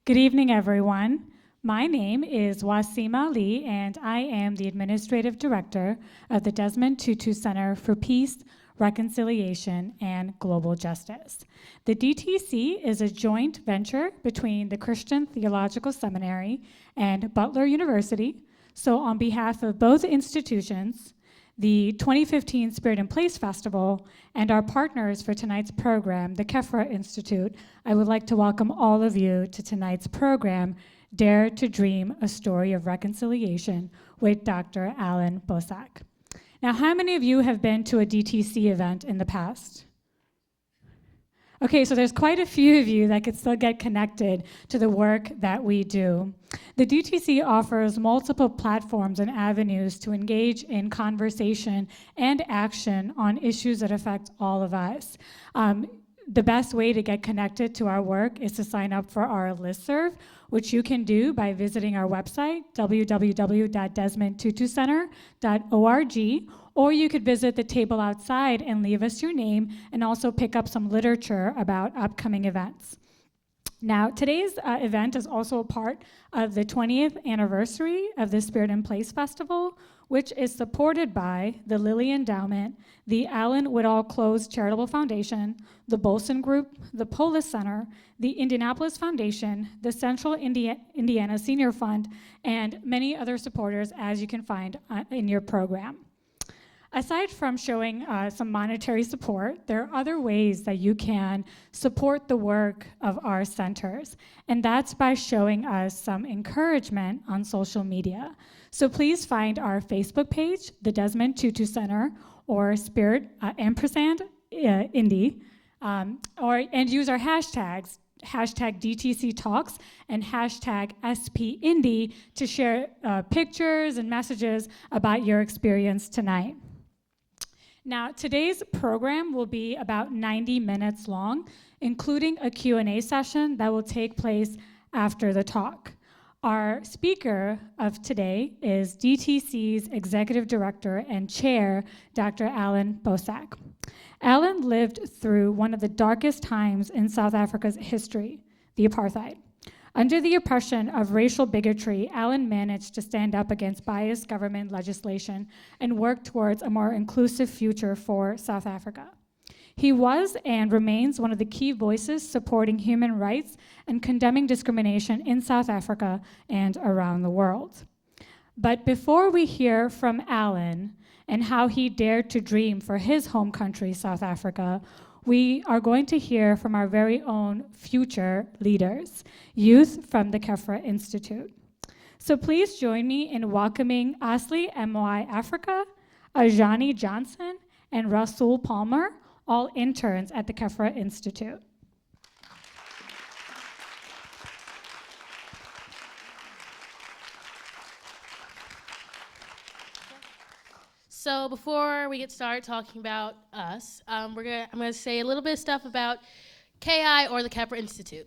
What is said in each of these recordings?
Good evening, everyone. My name is Wasim Ali, and I am the Administrative Director of the Desmond Tutu Center for Peace, Reconciliation, and Global Justice. The DTC is a joint venture between the Christian Theological Seminary and Butler University. So on behalf of both institutions, the 2015 Spirit in Place Festival, and our partners for tonight's program, the Kefra Institute, I would like to welcome all of you to tonight's program, Dare to Dream, a Story of Reconciliation with Dr. Alan Bosak. Now, how many of you have been to a DTC event in the past? Okay, so there's quite a few of you that could still get connected to the work that we do. The DTC offers multiple platforms and avenues to engage in conversation and action on issues that affect all of us. The best way to get connected to our work is to sign up for our listserv, which you can do by visiting our website, www.desmondtutucenter.org, or you could visit the table outside and leave us your name and also pick up some literature about upcoming events. Now, today's event is also a part of the 20th anniversary of the Spirit in Place Festival, which is supported by the Lilly Endowment, the Allen Woodall Close Charitable Foundation, the Bolson Group, the Polis Center, the Indianapolis Foundation, the Central Indiana Senior Fund, and many other supporters, as you can find in your program. Aside from showing some monetary support, there are other ways that you can support the work of our centers, and that's by showing us some encouragement on social media. So please find our Facebook page, the Desmond Tutu Center, or Spirit ampersand Indy, and use our hashtags, hashtag DTC Talks and hashtag SP Indy, to share pictures and messages about your experience tonight. Now, today's program will be about 90 minutes long, including a Q&A session that will take place after the talk. Our speaker of today is DTC's Executive Director and Chair, Dr. Alan Bosak. Alan lived through one of the darkest times in South Africa's history, the apartheid. Under the oppression of racial bigotry, Alan managed to stand up against biased government legislation and work towards a more inclusive future for South Africa. He was and remains one of the key voices supporting human rights and condemning discrimination in South Africa and around the world. But before we hear from Alan and how he dared to dream for his home country, South Africa, we are going to hear from our very own future leaders, youth from the Kefra Institute. So please join me in welcoming Asli MY Africa, Ajani Johnson, and Rasul Palmer, all interns at the Kefra Institute. So before we get started talking about us, I'm gonna say a little bit of stuff about KI, or the Kefra Institute.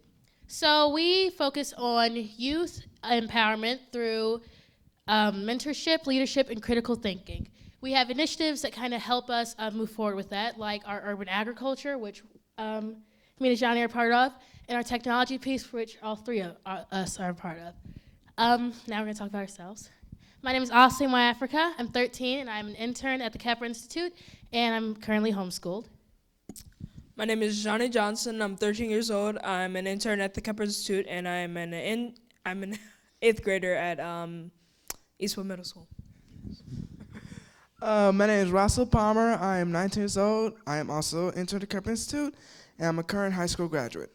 So we focus on youth empowerment through mentorship, leadership, and critical thinking. We have initiatives that kind of help us move forward with that, like our urban agriculture, which me and Johnny are part of, and our technology piece, which all three of us are a part of. Now we're gonna talk about ourselves. My name is Asli My Africa. I'm 13, and I'm an intern at the Kefra Institute, and I'm currently homeschooled. My name is Johnny Johnson. I'm 13 years old. I'm an intern at the Kefra Institute, and I'm an 8th grader at Eastwood Middle School. My name is Russell Palmer. I am 19 years old. I am also an intern at the Kefra Institute, and I'm a current high school graduate.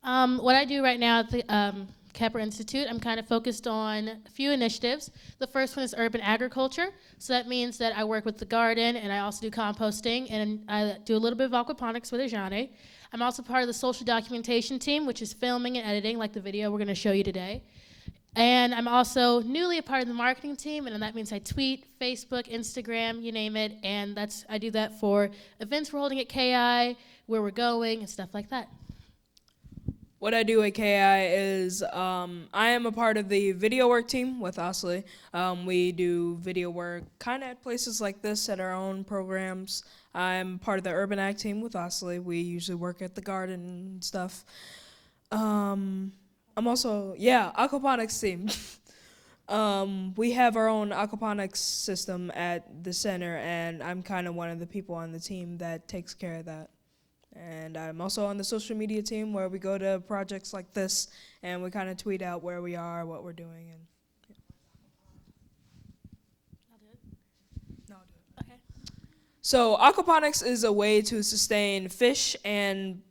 What I do right now at the Kefra Institute, I'm kind of focused on a few initiatives. The first one is urban agriculture. So that means that I work with the garden, and I also do composting, and I do a little bit of aquaponics with Ajane. I'm also part of the social documentation team, which is filming and editing, like the video we're going to show you today. And I'm also newly a part of the marketing team, and that means I tweet, Facebook, Instagram, you name it, and I do that for events we're holding at KI, where we're going, and stuff like that. What I do at KI is I am a part of the video work team with Asli. We do video work kind of at places like this at our own programs. I'm part of the Urban Ag team with Asli. We usually work at the garden and stuff. I'm also aquaponics team. We have our own aquaponics system at the center, and I'm kind of one of the people on the team that takes care of that. And I'm also on the social media team where we go to projects like this, and we kind of tweet out where we are, what we're doing, and I'll do it. no, I'll do it. Okay. So aquaponics is a way to sustain fish and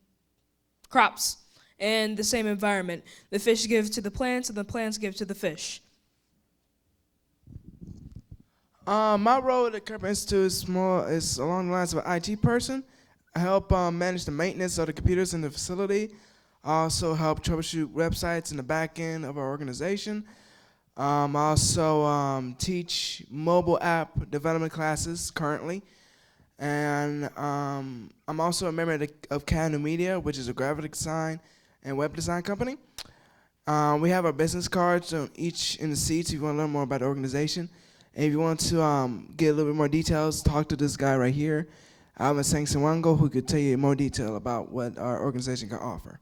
crops in the same environment. The fish give to the plants, and the plants give to the fish. My role at the Kepler Institute is along the lines of an IT person. I help manage the maintenance of the computers in the facility. I also help troubleshoot websites in the back end of our organization. I also teach mobile app development classes currently. And I'm also a member of Canu Media, which is a graphic design and web design company. We have our business cards on each in the seats if you want to learn more about the organization. And if you want to get a little bit more details, talk to this guy right here, Alvin Sangsanwango, who could tell you more detail about what our organization can offer.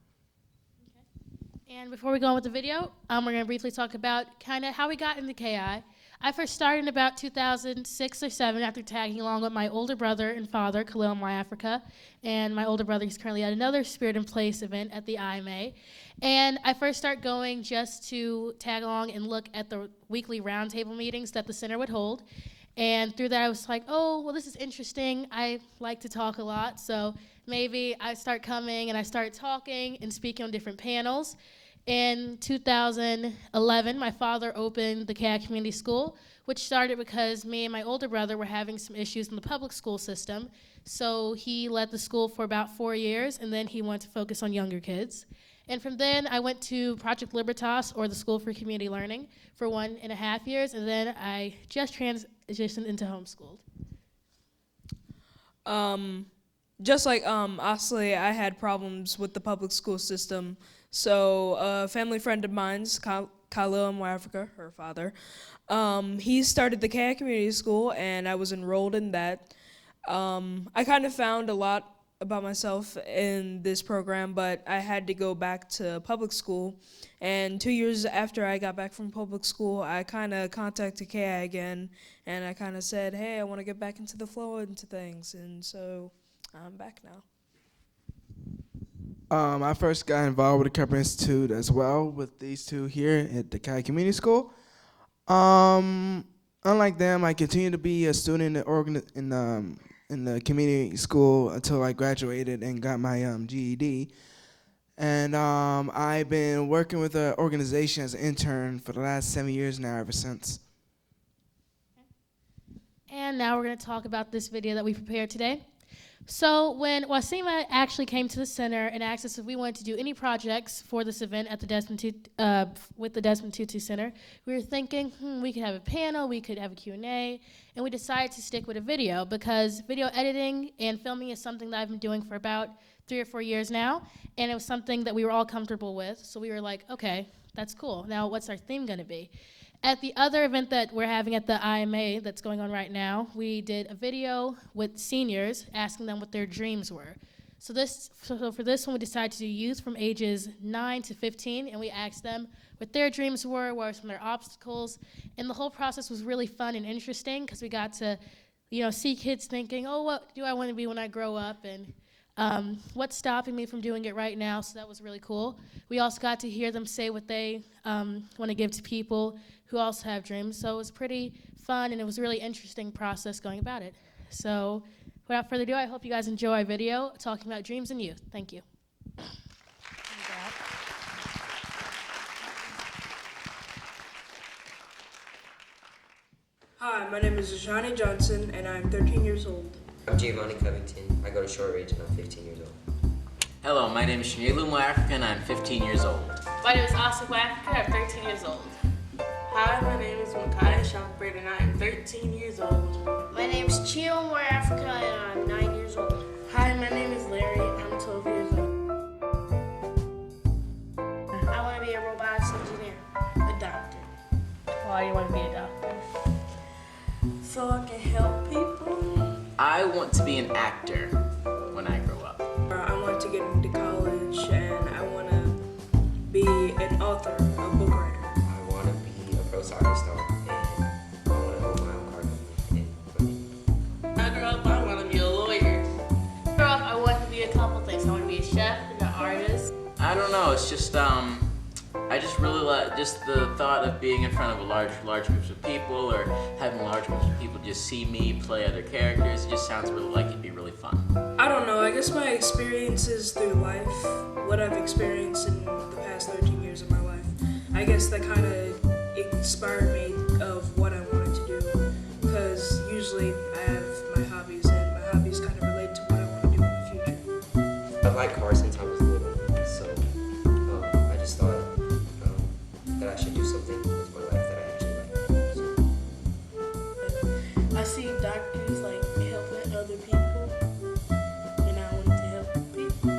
And before we go on with the video, we're going to briefly talk about kind of how we got into KI. I first started in about 2006 or 7 after tagging along with my older brother and father, Khalil My Africa. And my older brother is currently at another Spirit in Place event at the IMA. And I first started going just to tag along and look at the weekly roundtable meetings that the center would hold. And through that, I was like, oh, well, this is interesting. I like to talk a lot, so maybe I start coming and I start talking and speaking on different panels. In 2011, my father opened the KI Community School, which started because me and my older brother were having some issues in the public school system. So he led the school for about 4 years, and then he wanted to focus on younger kids. And from then, I went to Project Libertas, or the School for Community Learning, for 1.5 years, and then I just transitioned into homeschooled. Just like Asley, I had problems with the public school system. So a family friend of mine's, Khalil My Africa, her father, he started the KI Community School, and I was enrolled in that. I kind of found a lot about myself in this program, but I had to go back to public school. And 2 years after I got back from public school, I kind of contacted KI again, and I kind of said, hey, I want to get back into the flow into things, and so I'm back now. I first got involved with the Kepler Institute as well with these two here at the KI Community School. Unlike them, I continued to be a student in the community school until I graduated and got my GED. And I've been working with the organization as an intern for the last 7 years now, ever since. And now we're going to talk about this video that we prepared today. So when Wasima actually came to the center and asked us if we wanted to do any projects for this event at the with the Desmond Tutu Center, we were thinking, we could have a panel, we could have a Q&A, and we decided to stick with a video because video editing and filming is something that I've been doing for about 3 or 4 years now, and it was something that we were all comfortable with, so we were like, okay, that's cool. Now what's our theme going to be? At the other event that we're having at the IMA that's going on right now, we did a video with seniors asking them what their dreams were. So for this one, we decided to do youth from ages 9 to 15, and we asked them what their dreams were, what were some of their obstacles, and the whole process was really fun and interesting because we got to, see kids thinking, oh, what do I want to be when I grow up, and what's stopping me from doing it right now, so that was really cool. We also got to hear them say what they want to give to people who also have dreams, so it was pretty fun, and it was a really interesting process going about it. So without further ado, I hope you guys enjoy our video talking about dreams and youth. Thank you. Hi, my name is Ajani Johnson, and I'm 13 years old. I'm Giovanni Covington. I go to Short Ridge and I'm 15 years old. Hello, my name is Shanilu Mwafrika and I'm 15 years old. My name is Asa Mwafrika. I'm 13 years old. Hi, my name is Makaya Shopbird and I am 13 years old. My name is Chio Mwafrika and I'm 9 years old. Hi, my name is Larry. I'm 12 years old. I want to be a robotics engineer. A doctor. Why do you want to be a doctor? So I can help people. I want to be an actor when I grow up. I want to get into college, and I want to be an author, a book writer? I want to be a pro soccer star, and I want to own my own car company. When I grow up, I want to be a lawyer. When I grow up, I want to be a couple things. I want to be a chef and an artist. I don't know. It's just I just really like just the thought of being in front of a large groups of people, or having large groups of people just see me play other characters. It just sounds really like it'd be really fun. I don't know. I guess my experiences through life, what I've experienced in the past 13 years of my life, I guess that kind of inspired me of what I wanted to do. Because usually I have my hobbies, and my hobbies kind of relate to what I want to do in the future. I've liked cars since I was little, so I just thought that I should do something with my life that I actually like. So. I see doctors like helping other people, and I want to help people.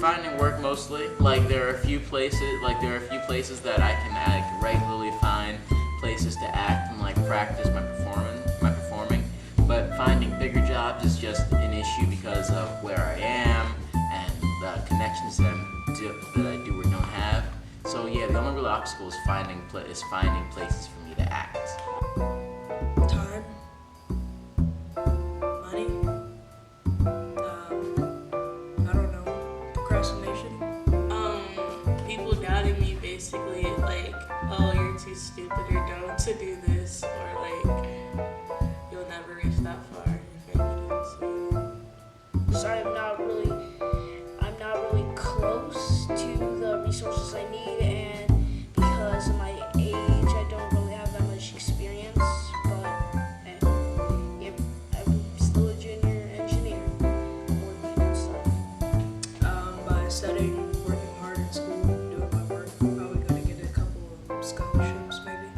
Finding work mostly. Like there are a few places that I can regularly find places to act and like practice my performing. But finding bigger jobs is just an issue because of where I am and the connections that I do or don't have. So yeah, the only real obstacle is finding places for me to act. Time, money, I don't know, procrastination. People doubting me basically, like, oh, you're too stupid or dumb to do this, or like, you'll never reach that far if anything. So I'm not really close to the resources I need, and because of my age, I don't really have that much experience. But yep, I'm still a junior engineer, working on stuff. By studying, working hard in school, doing my work, I'm probably going to get a couple of scholarships maybe.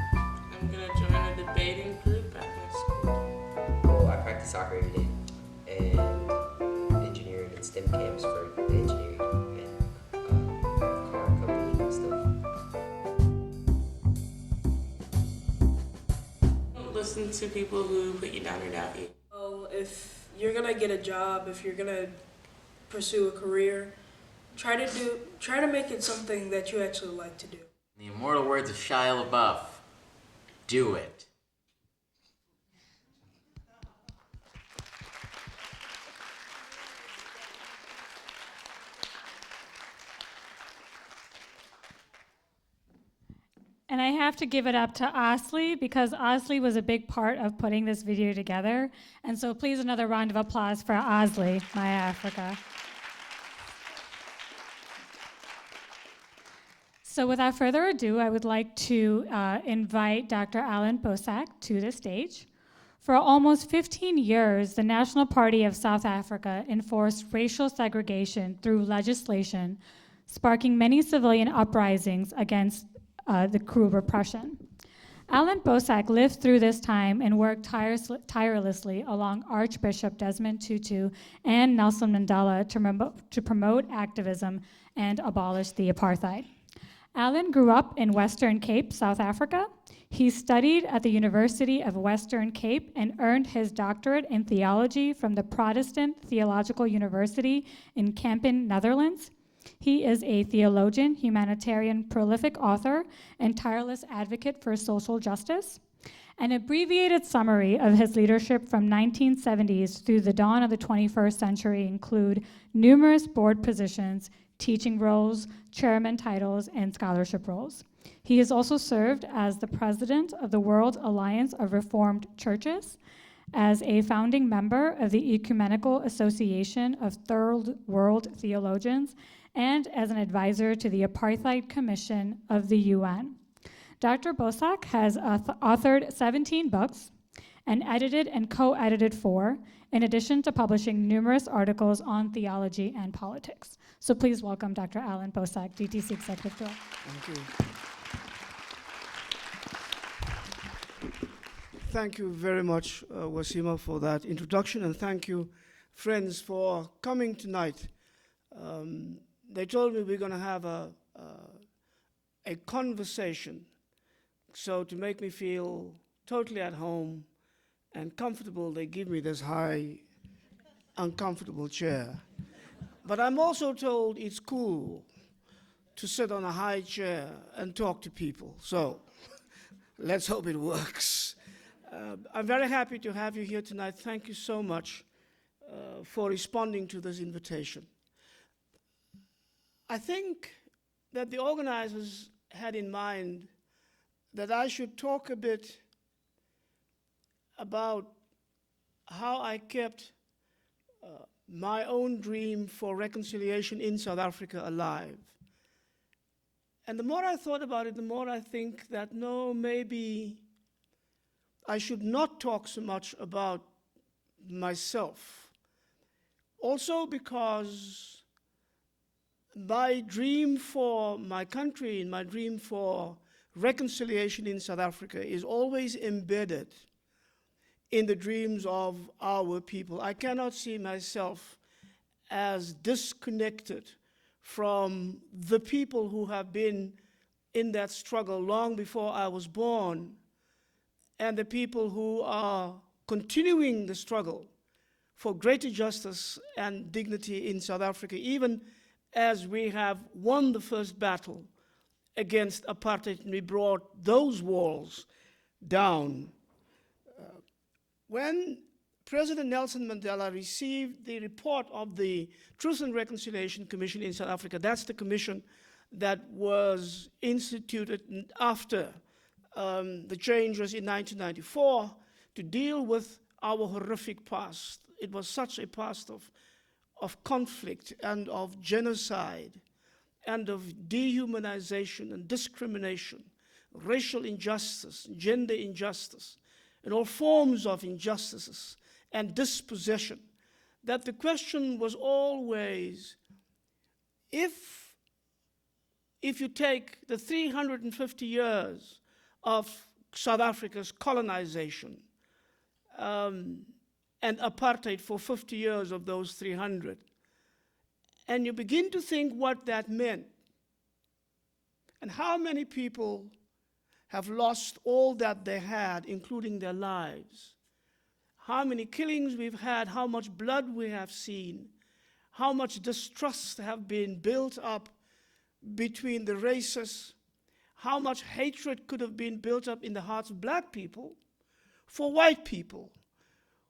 I'm gonna join a debating group at my school. Well, I practice soccer every day, and engineering and STEM camps for the engineering and car company and stuff. Don't listen to people who put you down or doubt you. Well, if you're going to get a job, if you're going to pursue a career, try to make it something that you actually like to do. In the immortal words of Shia LaBeouf, do it. And I have to give it up to Osley because Osley was a big part of putting this video together. And so please another round of applause for Osley, My Africa. So without further ado, I would like to invite Dr. Alan Boesak to the stage. For almost 15 years, the National Party of South Africa enforced racial segregation through legislation, sparking many civilian uprisings against the Kruger repression. Alan Boesak lived through this time and worked tirelessly along Archbishop Desmond Tutu and Nelson Mandela to promote activism and abolish the apartheid. Alan grew up in Western Cape, South Africa. He studied at the University of Western Cape and earned his doctorate in theology from the Protestant Theological University in Kampen, Netherlands. He is a theologian, humanitarian, prolific author, and tireless advocate for social justice. An abbreviated summary of his leadership from 1970s through the dawn of the 21st century include numerous board positions, teaching roles, chairman titles, and scholarship roles. He has also served as the president of the World Alliance of Reformed Churches, as a founding member of the Ecumenical Association of Third World Theologians, and as an advisor to the Apartheid Commission of the UN. Dr. Boesak has authored 17 books and edited and co-edited 4, in addition to publishing numerous articles on theology and politics. So please welcome Dr. Alan Boesak, DTC Executive Director. Thank you. Thank you very much, Wasima, for that introduction, and thank you, friends, for coming tonight. They told me we're going to have a conversation, so to make me feel totally at home and comfortable, they give me this high, uncomfortable chair. But I'm also told it's cool to sit on a high chair and talk to people. So let's hope it works. I'm very happy to have you here tonight. Thank you so much for responding to this invitation. I think that the organizers had in mind that I should talk a bit about how I kept my own dream for reconciliation in South Africa alive. And the more I thought about it, the more I think that no, maybe I should not talk so much about myself. Also because my dream for my country and my dream for reconciliation in South Africa is always embedded in the dreams of our people. I cannot see myself as disconnected from the people who have been in that struggle long before I was born, and the people who are continuing the struggle for greater justice and dignity in South Africa, even as we have won the first battle against apartheid and we brought those walls down. When President Nelson Mandela received the report of the Truth and Reconciliation Commission in South Africa, that's the commission that was instituted after the changes in 1994 to deal with our horrific past. It was such a past of conflict and of genocide and of dehumanization and discrimination, racial injustice, gender injustice, and all forms of injustices and dispossession, that the question was always, if you take the 350 years of South Africa's colonization and apartheid for 50 years of those 300, and you begin to think what that meant, and how many people have lost all that they had, including their lives, how many killings we've had, how much blood we have seen, how much distrust have been built up between the races, how much hatred could have been built up in the hearts of black people for white people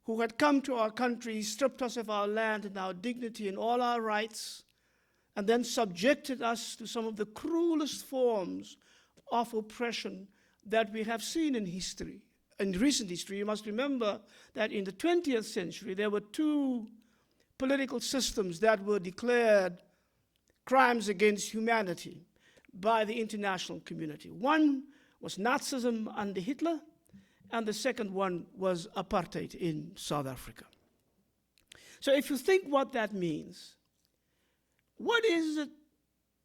who had come to our country, stripped us of our land and our dignity and all our rights, and then subjected us to some of the cruelest forms of oppression that we have seen in history. In recent history, you must remember that in the 20th century, there were two political systems that were declared crimes against humanity by the international community. One was Nazism under Hitler, and the second one was apartheid in South Africa. So if you think what that means, what is it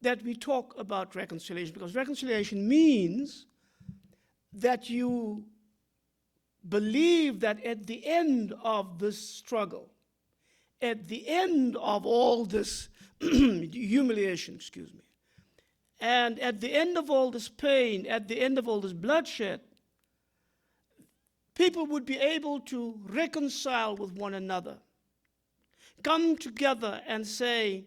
that we talk about reconciliation? Because reconciliation means that you believe that at the end of this struggle, at the end of all this humiliation, and at the end of all this pain, at the end of all this bloodshed, people would be able to reconcile with one another, come together and say,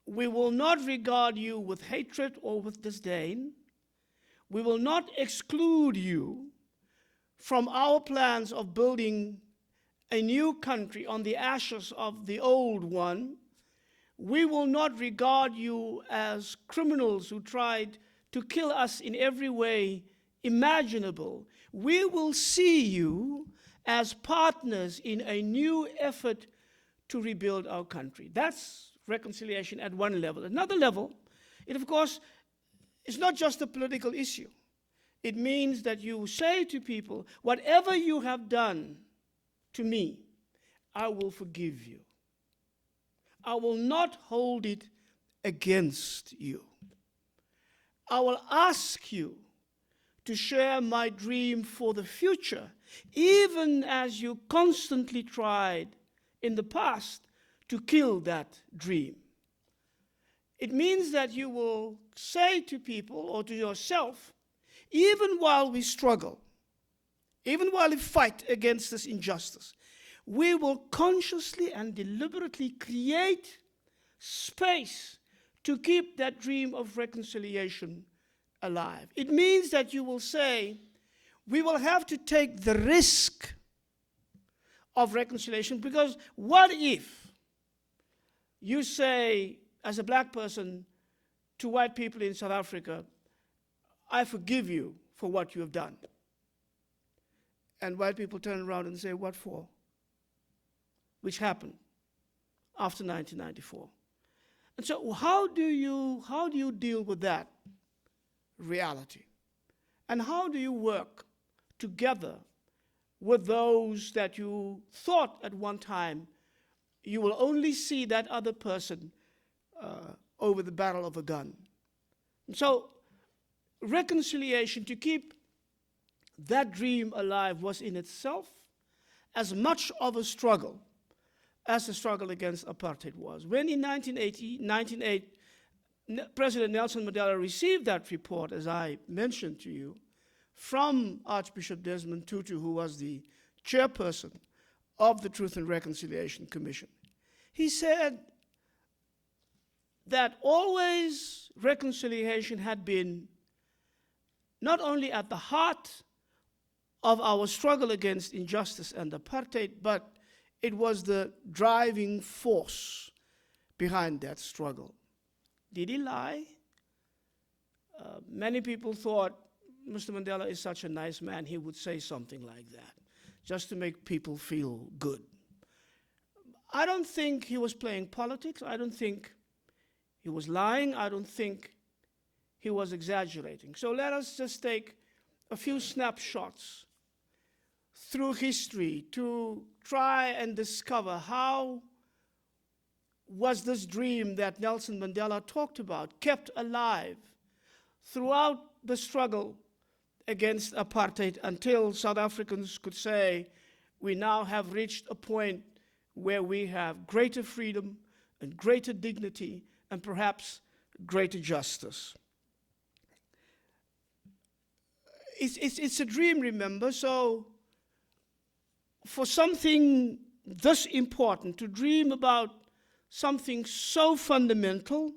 we will not regard you with hatred or with disdain. We will not exclude you from our plans of building a new country on the ashes of the old one. We will not regard you as criminals who tried to kill us in every way imaginable. We will see you as partners in a new effort to rebuild our country. That's reconciliation at one level. Another level, it of course is not just a political issue. It means that you say to people, whatever you have done to me, I will forgive you. I will not hold it against you. I will ask you to share my dream for the future, even as you constantly tried in the past to kill that dream. It means that you will say to people or to yourself, even while we struggle, even while we fight against this injustice, we will consciously and deliberately create space to keep that dream of reconciliation alive. It means that you will say, we will have to take the risk of reconciliation, because what if you say, as a black person, to white people in South Africa, I forgive you for what you have done. And white people turn around and say, what for? Which happened after 1994. And so how do you deal with that reality? And how do you work together with those that you thought at one time you will only see that other person over the barrel of a gun? And so reconciliation, to keep that dream alive, was in itself as much of a struggle as the struggle against apartheid was. When in 1988, President Nelson Mandela received that report, as I mentioned to you, from Archbishop Desmond Tutu, who was the chairperson of the Truth and Reconciliation Commission, he said that always reconciliation had been not only at the heart of our struggle against injustice and apartheid, but it was the driving force behind that struggle. Did he lie? Many people thought Mr. Mandela is such a nice man, he would say something like that, just to make people feel good. I don't think he was playing politics. I don't think he was lying. I don't think he was exaggerating. So let us just take a few snapshots through history to try and discover how was this dream that Nelson Mandela talked about kept alive throughout the struggle against apartheid, until South Africans could say, we now have reached a point where we have greater freedom and greater dignity and perhaps greater justice. It's a dream, remember, so for something this important, to dream about something so fundamental,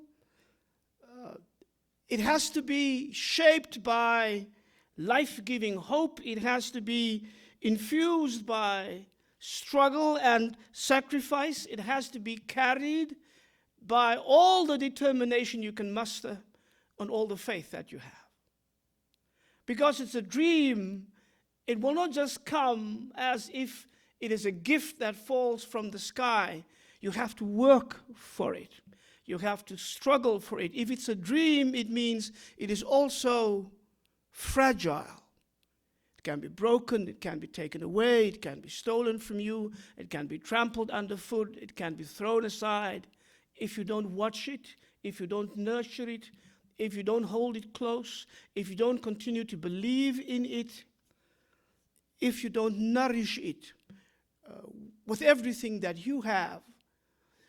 it has to be shaped by life-giving hope. It has to be infused by struggle and sacrifice. It has to be carried by all the determination you can muster and all the faith that you have. Because it's a dream, it will not just come as if it is a gift that falls from the sky. You have to work for it. You have to struggle for it. If it's a dream, it means it is also fragile. It can be broken, it can be taken away, it can be stolen from you, it can be trampled underfoot, it can be thrown aside. If you don't watch it, if you don't nurture it, if you don't hold it close, if you don't continue to believe in it, if you don't nourish it with everything that you have.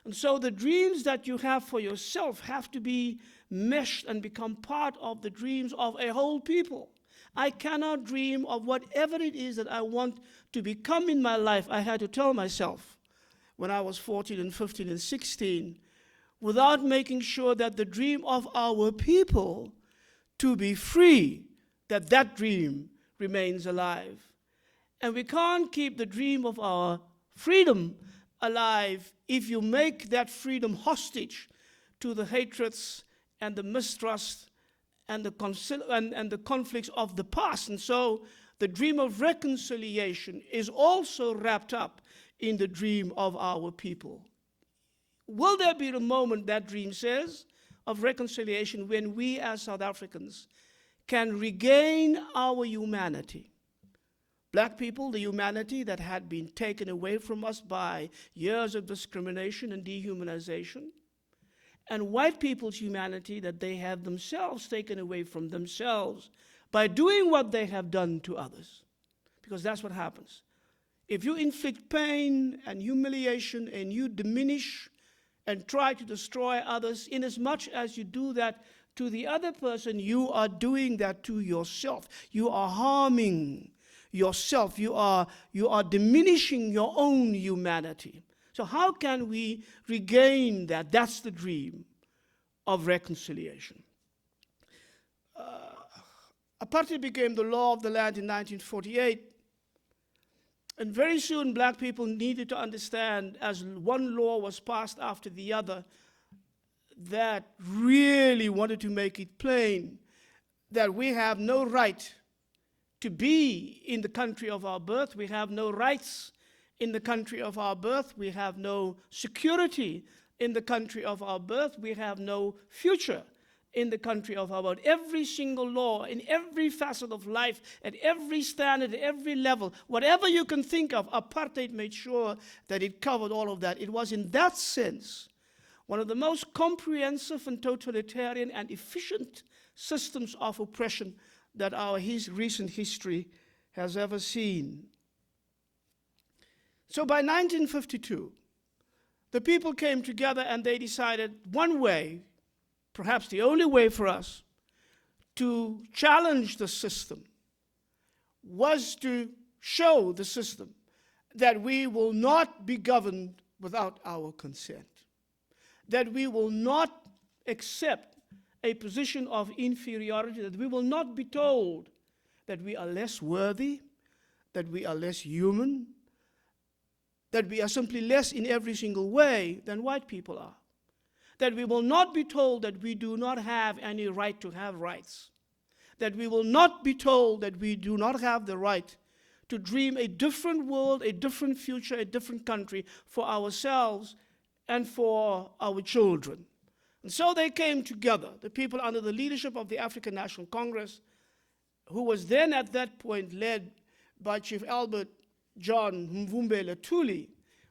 And so the dreams that you have for yourself have to be meshed and become part of the dreams of a whole people. I cannot dream of whatever it is that I want to become in my life. I had to tell myself when I was 14 and 15 and 16, without making sure that the dream of our people to be free, that dream remains alive. And we can't keep the dream of our freedom alive if you make that freedom hostage to the hatreds and the mistrust and the conflicts of the past. And so the dream of reconciliation is also wrapped up in the dream of our people. Will there be a moment, that dream says, of reconciliation when we as South Africans can regain our humanity? Black people, the humanity that had been taken away from us by years of discrimination and dehumanization. And white people's humanity that they have themselves taken away from themselves by doing what they have done to others. Because that's what happens. If you inflict pain and humiliation and you diminish and try to destroy others, inasmuch as you do that to the other person, you are doing that to yourself. You are harming yourself. You are diminishing your own humanity. So how can we regain that? That's the dream of reconciliation. Apartheid became the law of the land in 1948. And very soon, black people needed to understand, as one law was passed after the other, that really wanted to make it plain that we have no right to be in the country of our birth. We have no rights in the country of our birth. We have no security in the country of our birth. We have no future in the country of our birth. Every single law, in every facet of life, at every standard, at every level, whatever you can think of, apartheid made sure that it covered all of that. It was in that sense one of the most comprehensive and totalitarian and efficient systems of oppression that our recent history has ever seen. So by 1952, the people came together and they decided one way, perhaps the only way for us to challenge the system, was to show the system that we will not be governed without our consent, that we will not accept a position of inferiority, that we will not be told that we are less worthy, that we are less human, that we are simply less in every single way than white people are, that we will not be told that we do not have any right to have rights, that we will not be told that we do not have the right to dream a different world, a different future, a different country for ourselves and for our children. And so they came together, the people under the leadership of the African National Congress, who was then at that point led by Chief Albert John Mvumbe Latuli,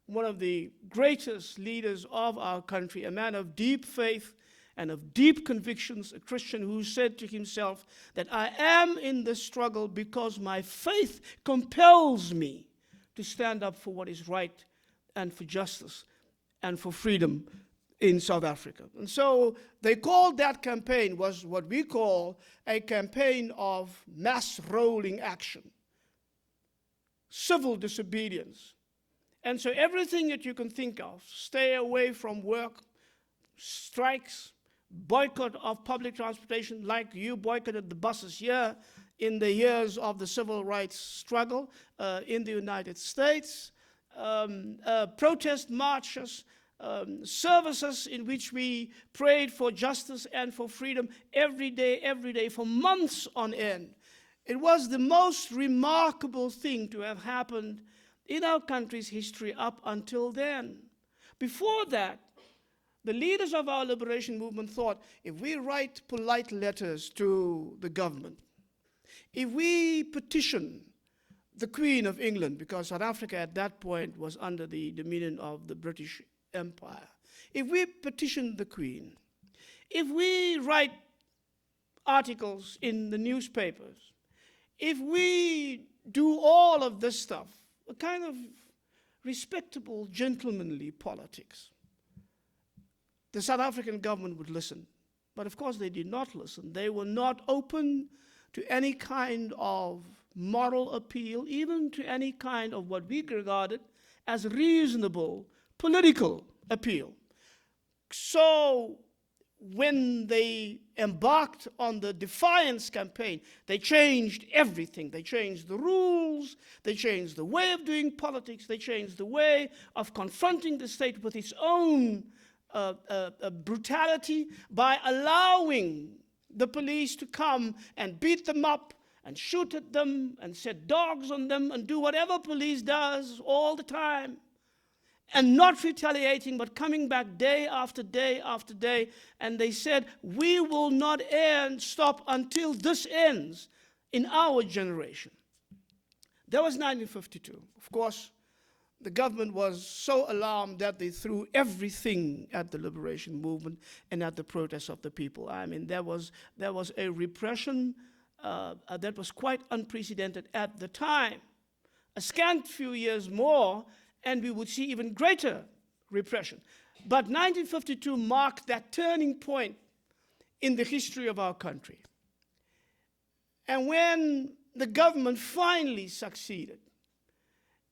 one of the greatest leaders of our country, a man of deep faith and of deep convictions, a Christian who said to himself that I am in this struggle because my faith compels me to stand up for what is right and for justice and for freedom in South Africa. And so they called that campaign, was what we call a campaign of mass rolling action, civil disobedience. And so everything that you can think of, stay away from work, strikes, boycott of public transportation, like you boycotted the buses here in the years of the civil rights struggle in the United States, protest marches, services in which we prayed for justice and for freedom every day, for months on end. It was the most remarkable thing to have happened in our country's history up until then. Before that, the leaders of our liberation movement thought, if we write polite letters to the government, if we petition the Queen of England, because South Africa at that point was under the dominion of the British Empire, if we petition the Queen, if we write articles in the newspapers, if we do all of this stuff, a kind of respectable, gentlemanly politics, the South African government would listen. But of course they did not listen. They were not open to any kind of moral appeal, even to any kind of what we regarded as reasonable political appeal. So when they embarked on the defiance campaign, they changed everything. They changed the rules, they changed the way of doing politics, they changed the way of confronting the state with its own brutality by allowing the police to come and beat them up and shoot at them and set dogs on them and do whatever police does all the time, and not retaliating, but coming back day after day after day. And they said, we will not stop until this ends in our generation. That was 1952. Of course, the government was so alarmed that they threw everything at the liberation movement and at the protests of the people. I mean, there was a repression that was quite unprecedented at the time. A scant few years more, and we would see even greater repression. But 1952 marked that turning point in the history of our country. And when the government finally succeeded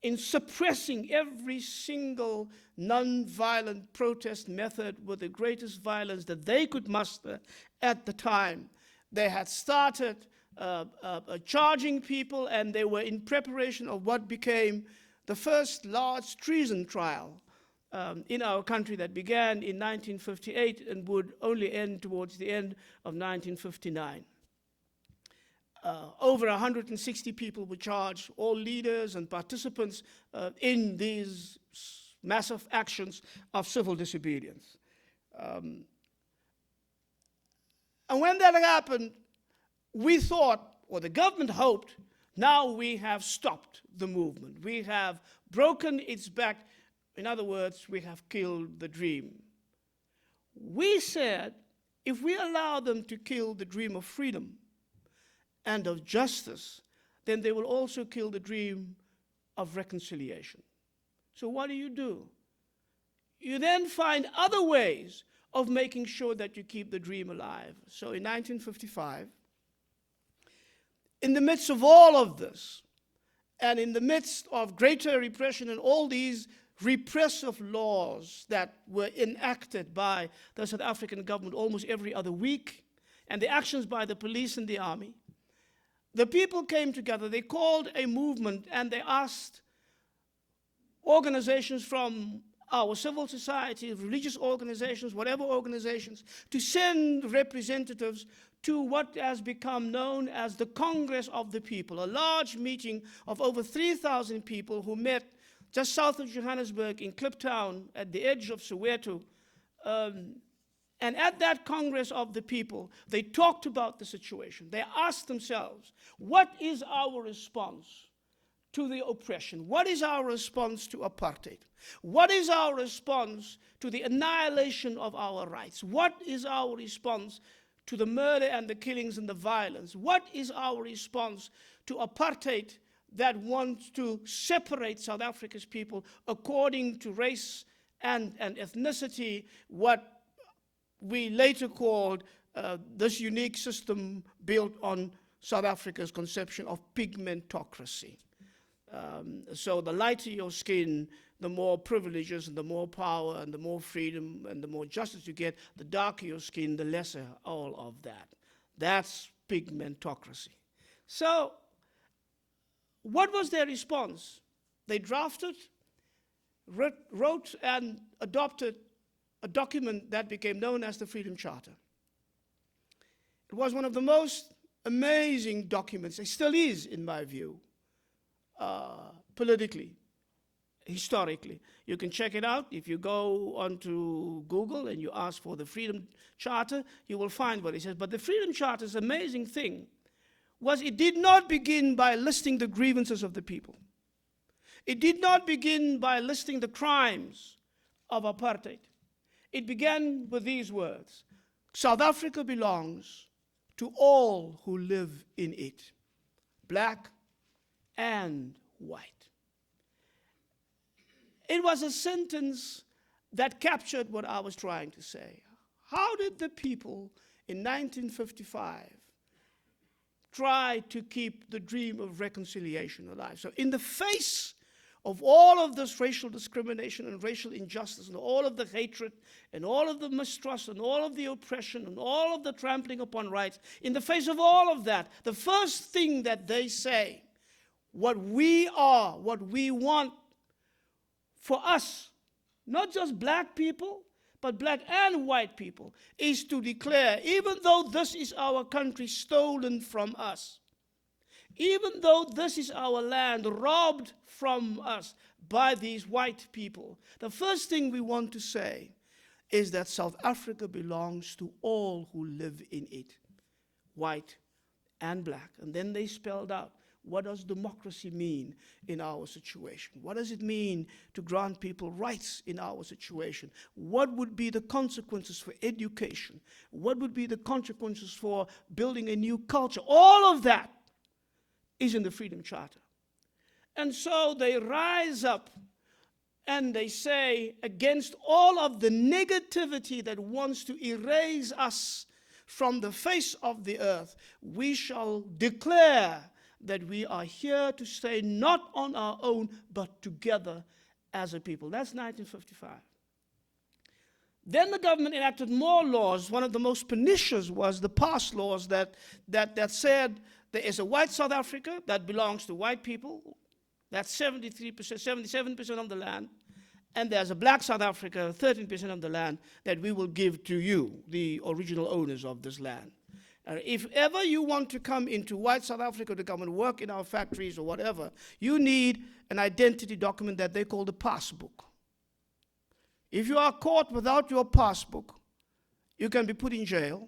in suppressing every single non-violent protest method with the greatest violence that they could muster at the time. They had started charging people, and they were in preparation of what became the first large treason trial in our country that began in 1958 and would only end towards the end of 1959. Over 160 people were charged, all leaders and participants in these massive actions of civil disobedience. And when that happened, we thought, or the government hoped, now we have stopped the movement. We have broken its back. In other words, we have killed the dream. We said, if we allow them to kill the dream of freedom and of justice, then they will also kill the dream of reconciliation. So what do? You then find other ways of making sure that you keep the dream alive. So in 1955, in the midst of all of this, and in the midst of greater repression and all these repressive laws that were enacted by the South African government almost every other week, and the actions by the police and the army, the people came together, they called a movement, and they asked organizations from our civil society, religious organizations, whatever organizations, to send representatives to what has become known as the Congress of the People, a large meeting of over 3,000 people who met just south of Johannesburg in Kliptown at the edge of Soweto. And at that Congress of the People, they talked about the situation. They asked themselves, what is our response to the oppression? What is our response to apartheid? What is our response to the annihilation of our rights? What is our response to the murder and the killings and the violence? What is our response to apartheid that wants to separate South Africa's people according to race and ethnicity, what we later called this unique system built on South Africa's conception of pigmentocracy. So the lighter your skin, the more privileges and the more power and the more freedom and the more justice you get. The darker your skin, the lesser all of that. That's pigmentocracy. So what was their response? They drafted, wrote and adopted a document that became known as the Freedom Charter. It was one of the most amazing documents. It still is, in my view, politically, historically. You can check it out. If you go onto Google and you ask for the Freedom Charter, you will find what it says. But the Freedom Charter's amazing thing was it did not begin by listing the grievances of the people. It did not begin by listing the crimes of apartheid. It began with these words: South Africa belongs to all who live in it, black and white. It was a sentence that captured what I was trying to say. How did the people in 1955 try to keep the dream of reconciliation alive? So in the face of all of this racial discrimination and racial injustice and all of the hatred and all of the mistrust and all of the oppression and all of the trampling upon rights, in the face of all of that, the first thing that they say, what we are, what we want for us, not just black people, but black and white people, is to declare, even though this is our country stolen from us, even though this is our land robbed from us by these white people, the first thing we want to say is that South Africa belongs to all who live in it, white and black. And then they spelled out, what does democracy mean in our situation? What does it mean to grant people rights in our situation? What would be the consequences for education? What would be the consequences for building a new culture? All of that is in the Freedom Charter. And so they rise up and they say, against all of the negativity that wants to erase us from the face of the earth, we shall declare that we are here to stay not on our own, but together as a people. That's 1955. Then the government enacted more laws. One of the most pernicious was the pass laws that said there is a white South Africa that belongs to white people. That's 73%, 77% of the land. And there's a black South Africa, 13% of the land, that we will give to you, the original owners of this land. If ever you want to come into white South Africa to come and work in our factories or whatever, you need an identity document that they call the passbook. If you are caught without your passbook, you can be put in jail.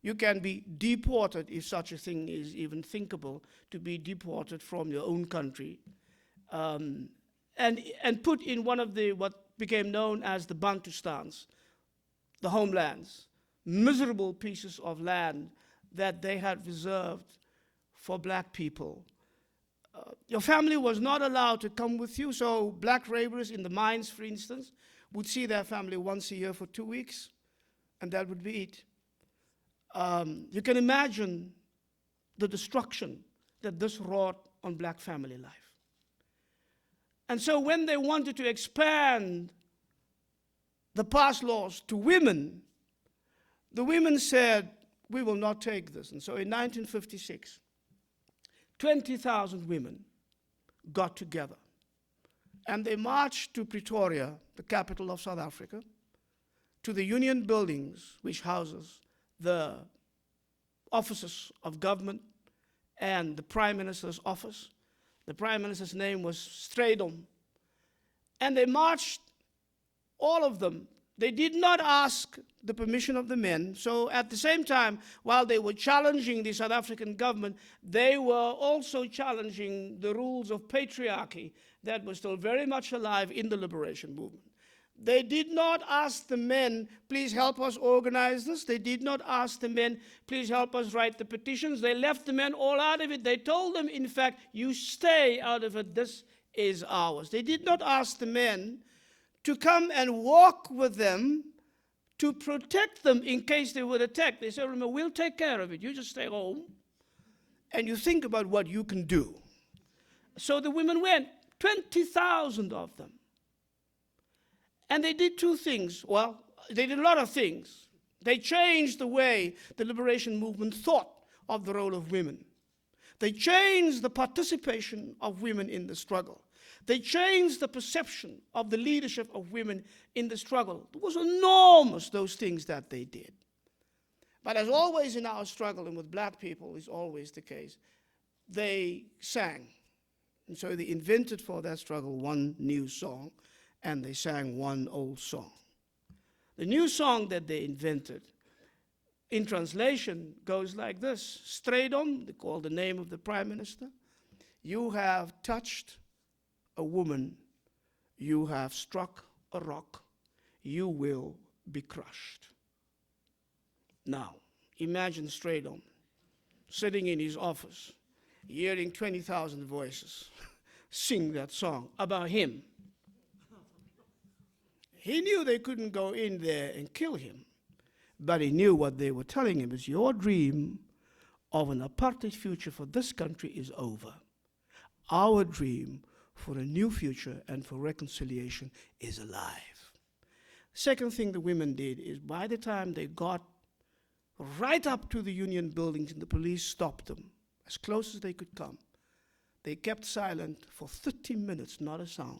You can be deported, if such a thing is even thinkable, to be deported from your own country, and put in one of the what became known as the Bantustans, the homelands, miserable pieces of land that they had reserved for black people. Your family was not allowed to come with you, so black laborers in the mines, for instance, would see their family once a year for 2 weeks, and that would be it. You can imagine the destruction that this wrought on black family life. And so when they wanted to expand the pass laws to women, the women said, we will not take this. And so in 1956, 20,000 women got together, and they marched to Pretoria, the capital of South Africa, to the Union Buildings, which houses the offices of government and the Prime Minister's office. The Prime Minister's name was Strydom. And they marched, all of them. They did not ask the permission of the men. So at the same time, while they were challenging the South African government, they were also challenging the rules of patriarchy that were still very much alive in the liberation movement. They did not ask the men, please help us organize this. They did not ask the men, please help us write the petitions. They left the men all out of it. They told them, in fact, you stay out of it. This is ours. They did not ask the men to come and walk with them to protect them in case they were attacked. They said, remember, we'll take care of it. You just stay home and you think about what you can do. So the women went, 20,000 of them. And they did two things. Well, they did a lot of things. They changed the way the liberation movement thought of the role of women. They changed the participation of women in the struggle. They changed the perception of the leadership of women in the struggle. It was enormous, those things that they did. But as always in our struggle, and with black people is always the case, they sang. And so they invented for that struggle one new song, and they sang one old song. The new song that they invented, in translation, goes like this. Strydom, they call the name of the Prime Minister. You have touched a woman, you have struck a rock, you will be crushed. Now, imagine Strydom sitting in his office, hearing 20,000 voices sing that song about him. He knew they couldn't go in there and kill him, but he knew what they were telling him is your dream of an apartheid future for this country is over. Our dream for a new future and for reconciliation is alive. Second thing the women did is by the time they got right up to the Union Buildings and the police stopped them, as close as they could come, they kept silent for 30 minutes, not a sound.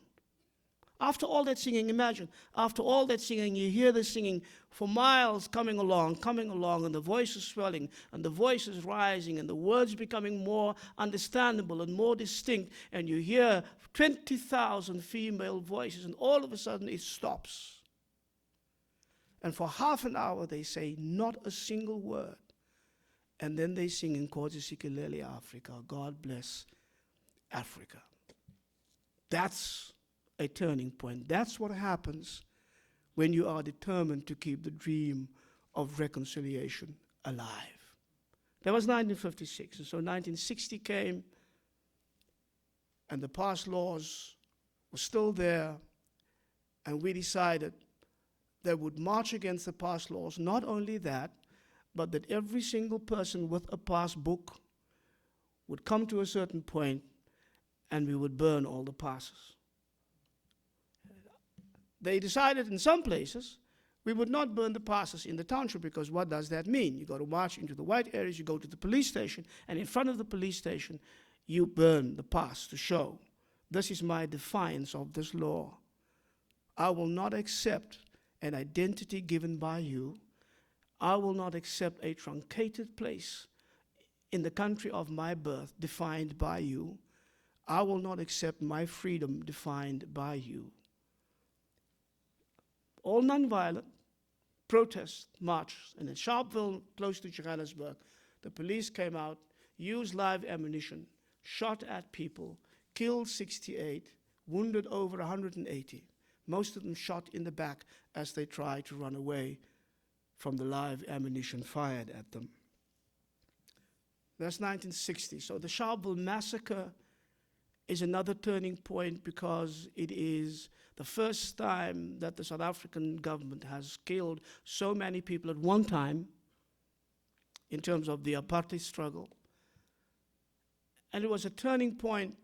After all that singing, imagine, after all that singing, you hear the singing for miles coming along, and the voices swelling, and the voices rising, and the words becoming more understandable and more distinct, and you hear 20,000 female voices, and all of a sudden it stops. And for half an hour they say not a single word. And then they sing in Nkosi Sikelel' Africa, God bless Africa. That's a turning point. That's what happens when you are determined to keep the dream of reconciliation alive. That was 1956, and so 1960 came, and the pass laws were still there, and we decided that would march against the pass laws. Not only that, but that every single person with a pass book would come to a certain point and we would burn all the passes. They decided in some places we would not burn the passes in the township, because what does that mean? You go to march into the white areas, you go to the police station, and in front of the police station, you burn the pass to show, this is my defiance of this law. I will not accept an identity given by you. I will not accept a truncated place in the country of my birth defined by you. I will not accept my freedom defined by you. All nonviolent protests, marches, and in Sharpeville, close to Johannesburg, the police came out, used live ammunition, shot at people, killed 68, wounded over 180, most of them shot in the back as they tried to run away from the live ammunition fired at them. That's 1960. So the Sharpeville massacre is another turning point, because it is the first time that the South African government has killed so many people at one time in terms of the apartheid struggle. And it was a turning point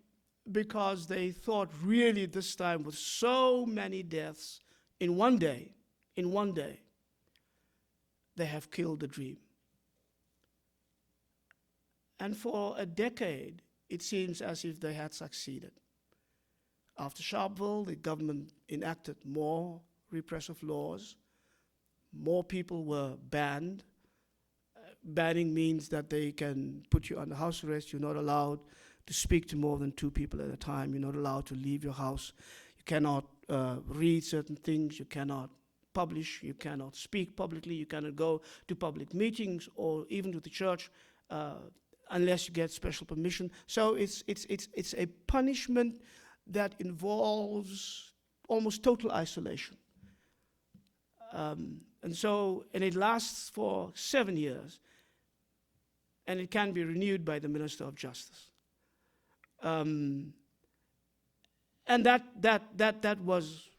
because they thought really this time, with so many deaths in one day, they have killed the dream. And for a decade, it seems as if they had succeeded. After Sharpeville, the government enacted more repressive laws. More people were banned. Banning means that they can put you under house arrest. You're not allowed to speak to more than 2 people at a time. You're not allowed to leave your house. You cannot read certain things. You cannot publish. You cannot speak publicly. You cannot go to public meetings or even to the church unless you get special permission. So it's a punishment that involves almost total isolation. And it lasts for 7 years, and it can be renewed by the Minister of Justice. And that was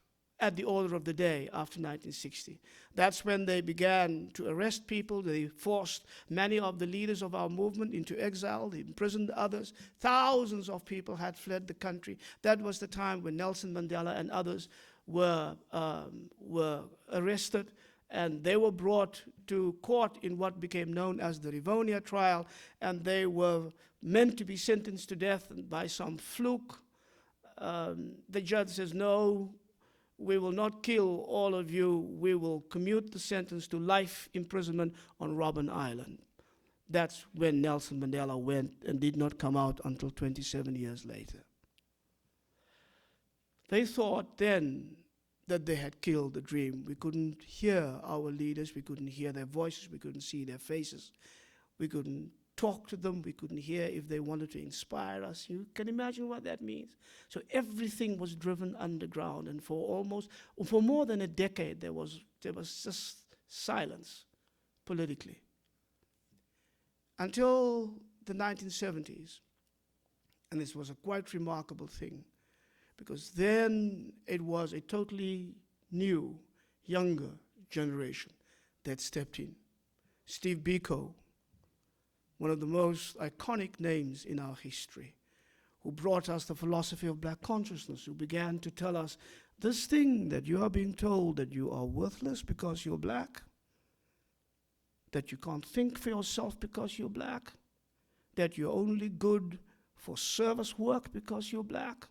at the order of the day after 1960. That's when they began to arrest people. They forced many of the leaders of our movement into exile. They imprisoned others. Thousands of people had fled the country. That was the time when Nelson Mandela and others were arrested, and they were brought to court in what became known as the Rivonia trial, and they were meant to be sentenced to death, and by some fluke, the judge says, no, we will not kill all of you. We will commute the sentence to life imprisonment on Robben Island. That's when Nelson Mandela went and did not come out until 27 years later. They thought then that they had killed the dream. We couldn't hear our leaders. We couldn't hear their voices. We couldn't see their faces. We couldn't talk to them. We couldn't hear if they wanted to inspire us. You can imagine what that means. So everything was driven underground, and for more than a decade, there was just silence politically. Until the 1970s, and this was a quite remarkable thing, because then it was a totally new, younger generation that stepped in. Steve Biko, one of the most iconic names in our history, who brought us the philosophy of black consciousness, who began to tell us this thing that you are being told that you are worthless because you're black, that you can't think for yourself because you're black, that you're only good for service work because you're black,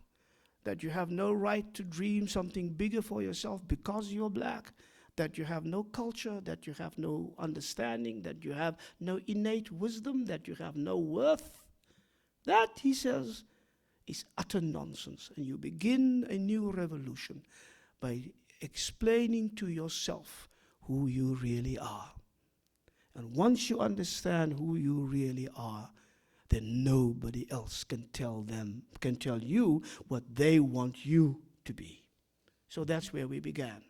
that you have no right to dream something bigger for yourself because you're black, that you have no culture, that you have no understanding, that you have no innate wisdom, that you have no worth. That, he says, is utter nonsense. And you begin a new revolution by explaining to yourself who you really are. And once you understand who you really are, then nobody else can tell you what they want you to be. So that's where we began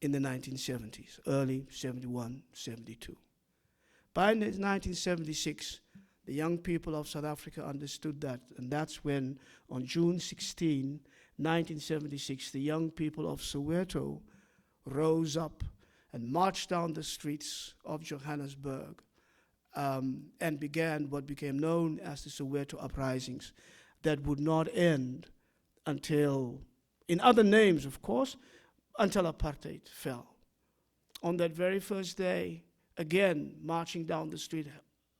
in the 1970s, early 71, 72. By 1976, the young people of South Africa understood that, and that's when, on June 16, 1976, the young people of Soweto rose up and marched down the streets of Johannesburg and began what became known as the Soweto uprisings that would not end until, in other names of course, until apartheid fell. On that very first day, again, marching down the street,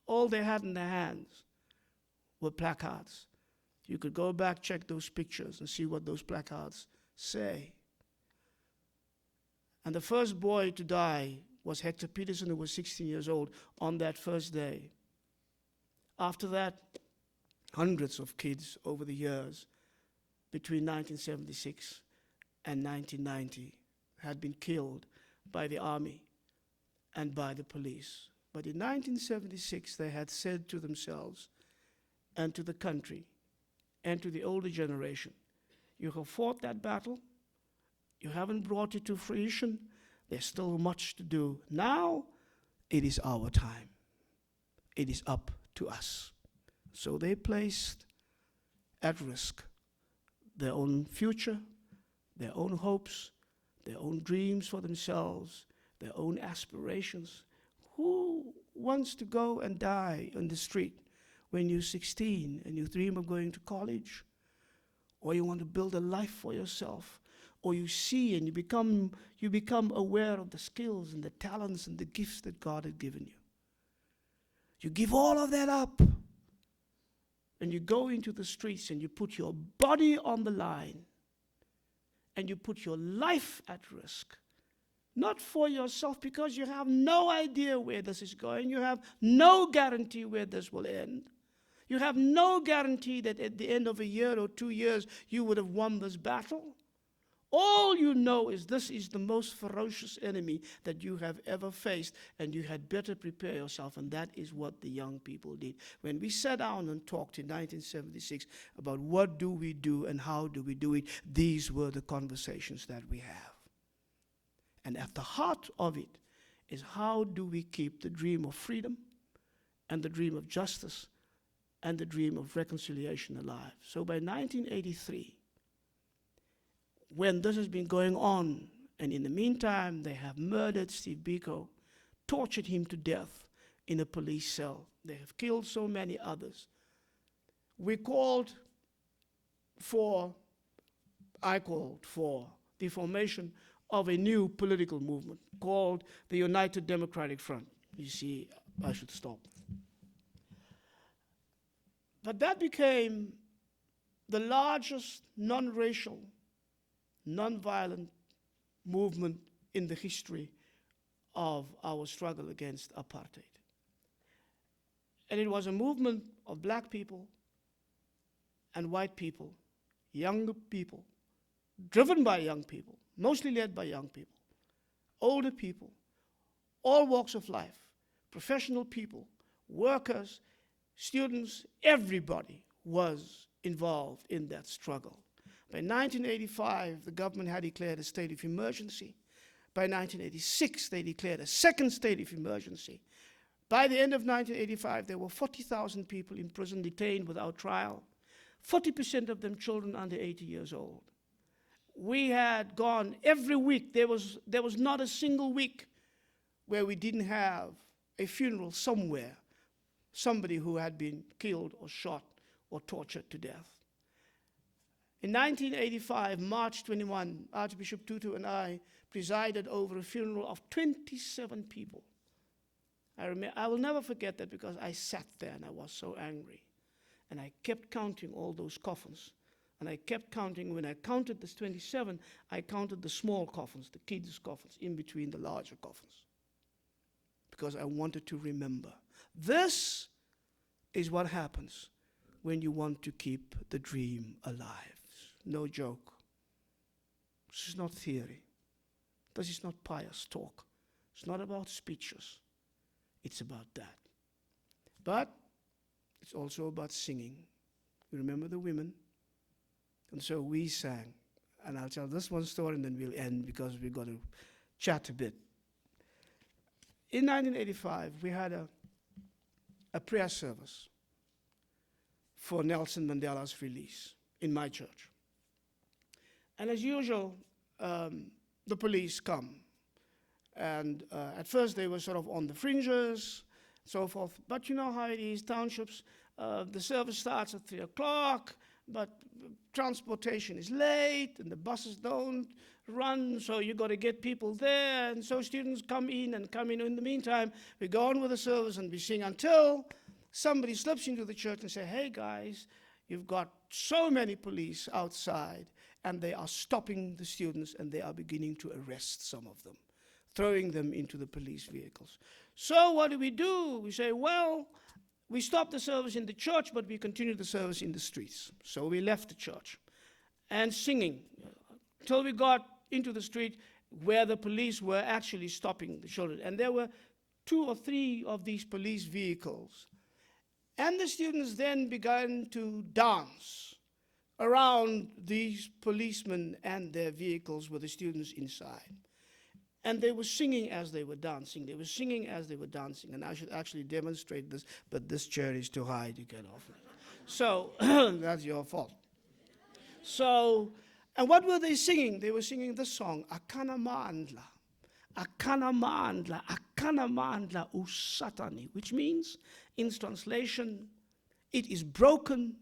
all they had in their hands were placards. You could go back, check those pictures, and see what those placards say. And the first boy to die was Hector Peterson, who was 16 years old on that first day. After that, hundreds of kids over the years between 1976 and 1990 had been killed by the army and by the police. But in 1976, they had said to themselves and to the country and to the older generation, you have fought that battle, you haven't brought it to fruition, there's still much to do. Now, it is our time. It is up to us. So they placed at risk their own future, their own hopes, their own dreams for themselves, their own aspirations. Who wants to go and die on the street when you're 16 and you dream of going to college? Or you want to build a life for yourself? Or you see and you become aware of the skills and the talents and the gifts that God had given you. You give all of that up and you go into the streets and you put your body on the line and you put your life at risk. Not for yourself, because you have no idea where this is going. You have no guarantee where this will end. You have no guarantee that at the end of a year or 2 years you would have won this battle. All you know is this is the most ferocious enemy that you have ever faced, and you had better prepare yourself, and that is what the young people did. When we sat down and talked in 1976 about what do we do and how do we do it, these were the conversations that we have. And at the heart of it is, how do we keep the dream of freedom and the dream of justice and the dream of reconciliation alive? So by 1983, when this has been going on, and in the meantime they have murdered Steve Biko, tortured him to death in a police cell, they have killed so many others, I called for the formation of a new political movement called the United Democratic Front. You see, I should stop. But that became the largest non-racial, non-violent movement in the history of our struggle against apartheid. And it was a movement of black people and white people, young people, driven by young people, mostly led by young people, older people, all walks of life, professional people, workers, students, everybody was involved in that struggle. By 1985, the government had declared a state of emergency. By 1986, they declared a second state of emergency. By the end of 1985, there were 40,000 people in prison, detained without trial, 40% of them children under 80 years old. We had gone every week. There was not a single week where we didn't have a funeral somewhere, somebody who had been killed or shot or tortured to death. In 1985, March 21, Archbishop Tutu and I presided over a funeral of 27 people. I will never forget that, because I sat there and I was so angry. And I kept counting all those coffins. And I kept counting. When I counted this 27, I counted the small coffins, the kids' coffins, in between the larger coffins, because I wanted to remember. This is what happens when you want to keep the dream alive. No joke. This is not theory. This is not pious talk. It's not about speeches. It's about that. But it's also about singing. You remember the women? And so we sang. And I'll tell this one story and then we'll end, because we've got to chat a bit. In 1985, we had a prayer service for Nelson Mandela's release in my church. And as usual, the police come. And at first they were sort of on the fringes. so forth. But you know how it is, townships, the service starts at 3 o'clock, but transportation is late, and the buses don't run, so you got to get people there, and so students come in. In the meantime, we go on with the service, and we sing until somebody slips into the church and say, hey guys, you've got so many police outside, and they are stopping the students, and they are beginning to arrest some of them, throwing them into the police vehicles. So what do? We say, well, we stopped the service in the church, but we continued the service in the streets. So we left the church and singing till we got into the street where the police were actually stopping the children. And there were 2 or 3 of these police vehicles. And the students then began to dance around these policemen and their vehicles with the students inside. And they were singing as they were dancing. They were singing as they were dancing. And I should actually demonstrate this, but this chair is too high to get off. So that's your fault. So, and what were they singing? They were singing the song, Akana Mandla, Akana Mandla, Akana Mandla Usatani, which means, in translation, it is broken.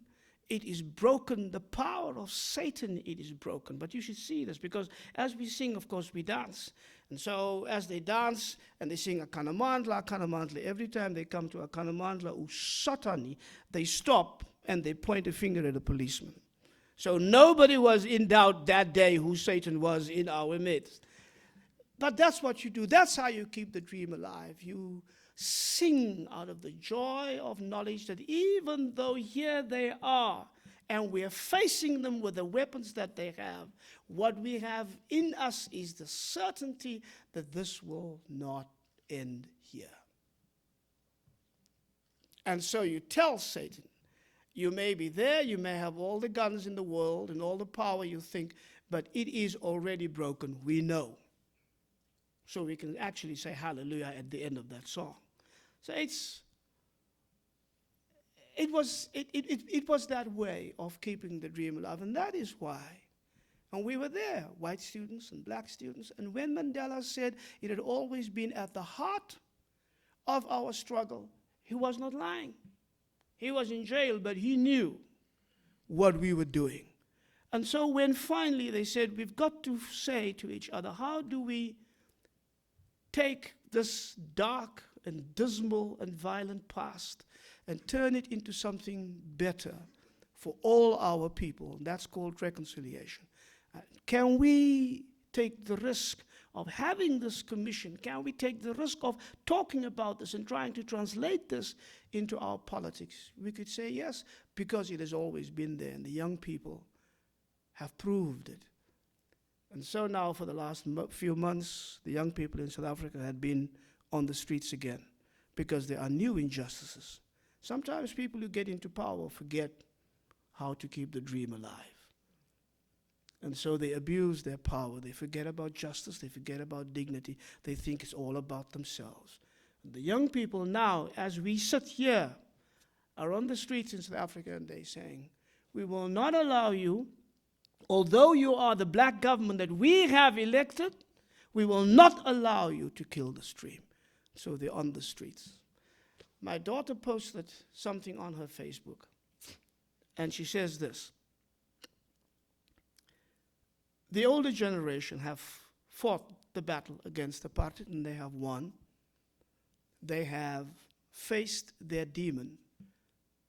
It is broken. The power of Satan, it is broken. But you should see this, because as we sing, of course, we dance. And so as they dance and they sing Akana Mandla, every time they come to Akana Mandla Usatani, they stop and they point a finger at a policeman. So nobody was in doubt that day who Satan was in our midst. But that's what you do. That's how you keep the dream alive. You sing out of the joy of knowledge that even though here they are, and we are facing them with the weapons that they have, what we have in us is the certainty that this will not end here. And so you tell Satan, you may be there, you may have all the guns in the world and all the power you think, but it is already broken, we know. So we can actually say hallelujah at the end of that song. So it was that way of keeping the dream alive, and that is why. And we were there, white students and black students, and when Mandela said it had always been at the heart of our struggle, he was not lying. He was in jail, but he knew what we were doing. And so when finally they said, we've got to say to each other, how do we take this dark and dismal and violent past and turn it into something better for all our people? And that's called reconciliation. Can we take the risk of having this commission? Can we take the risk of talking about this and trying to translate this into our politics? We could say yes, because it has always been there, and the young people have proved it. And so now for the last few months, the young people in South Africa had been on the streets again, because there are new injustices. Sometimes people who get into power forget how to keep the dream alive. And so they abuse their power. They forget about justice. They forget about dignity. They think it's all about themselves. And the young people now, as we sit here, are on the streets in South Africa, and they're saying, we will not allow you, although you are the black government that we have elected, we will not allow you to kill this dream. So they're on the streets. My daughter posted something on her Facebook, and she says this: the older generation have fought the battle against apartheid, and they have won. They have faced their demon,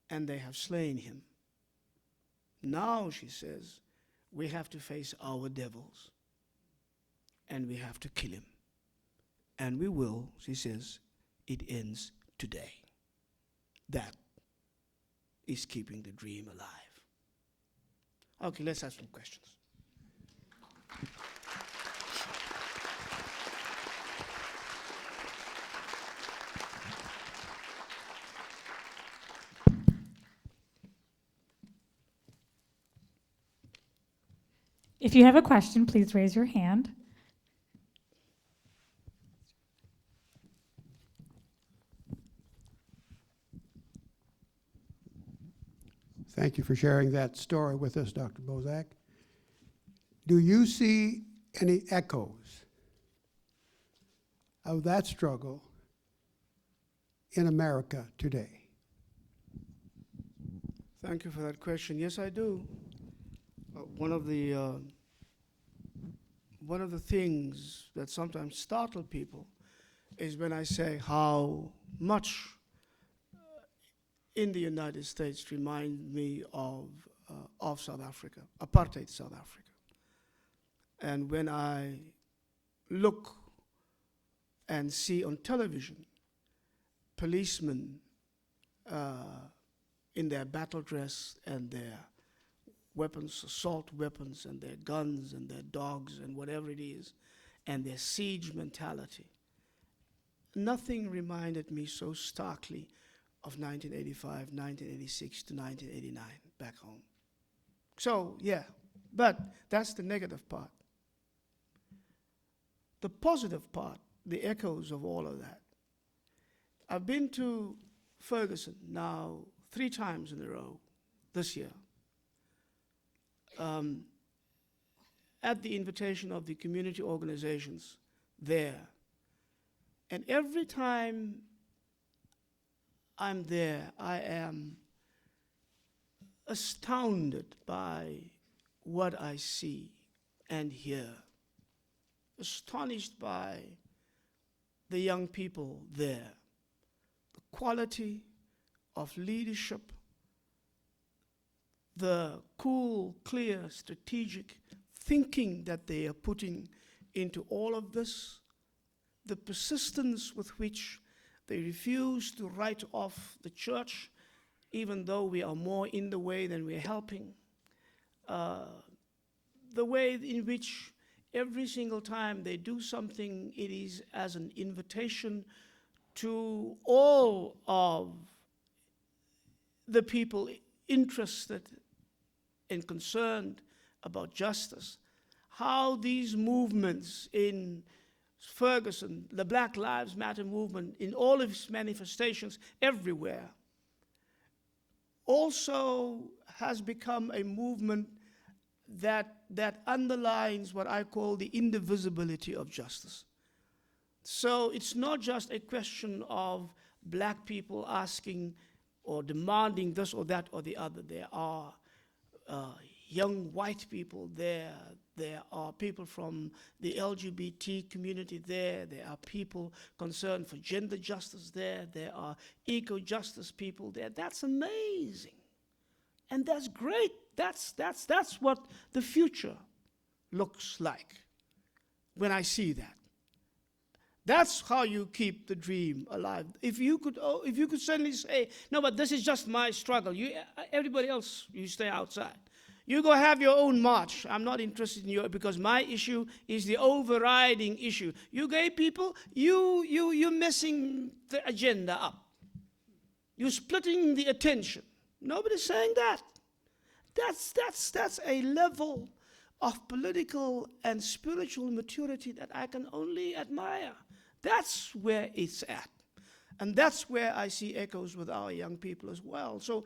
and they have slain him. Now, she says, we have to face our devils, and we have to kill him. And we will, she says, it ends today. That is keeping the dream alive. Okay, let's have some questions. If you have a question, please raise your hand. Thank you for sharing that story with us, Dr. Bozak. Do you see any echoes of that struggle in America today? Thank you for that question. Yes, I do. One of the things that sometimes startle people is when I say how much in the United States remind me of South Africa, apartheid South Africa. And when I look and see on television policemen in their battle dress and their weapons, assault weapons, and their guns and their dogs and whatever it is, and their siege mentality, nothing reminded me so starkly of 1985, 1986 to 1989 back home. So, yeah, but that's the negative part. The positive part, the echoes of all of that. I've been to Ferguson now 3 times in a row this year, at the invitation of the community organizations there. And every time I'm there, I am astounded by what I see and hear, astonished by the young people there, the quality of leadership, the cool, clear, strategic thinking that they are putting into all of this, the persistence with which they refuse to write off the church, even though we are more in the way than we're helping, the way in which every single time they do something, it is as an invitation to all of the people interested and concerned about justice. How these movements in Ferguson, the Black Lives Matter movement, in all of its manifestations everywhere, also has become a movement that underlines what I call the indivisibility of justice. So it's not just a question of black people asking or demanding this or that or the other. There are young white people there. There are people from the LGBT community there. There are people concerned for gender justice there. There are eco-justice people there. That's amazing. And that's great. That's what the future looks like when I see that. That's how you keep the dream alive. If you could suddenly say, no, but this is just my struggle. Everybody else, you stay outside. You go have your own march. I'm not interested in you because my issue is the overriding issue. You gay people, you're messing the agenda up. You're splitting the attention. Nobody's saying that. That's a level of political and spiritual maturity that I can only admire. That's where it's at. And that's where I see echoes with our young people as well. So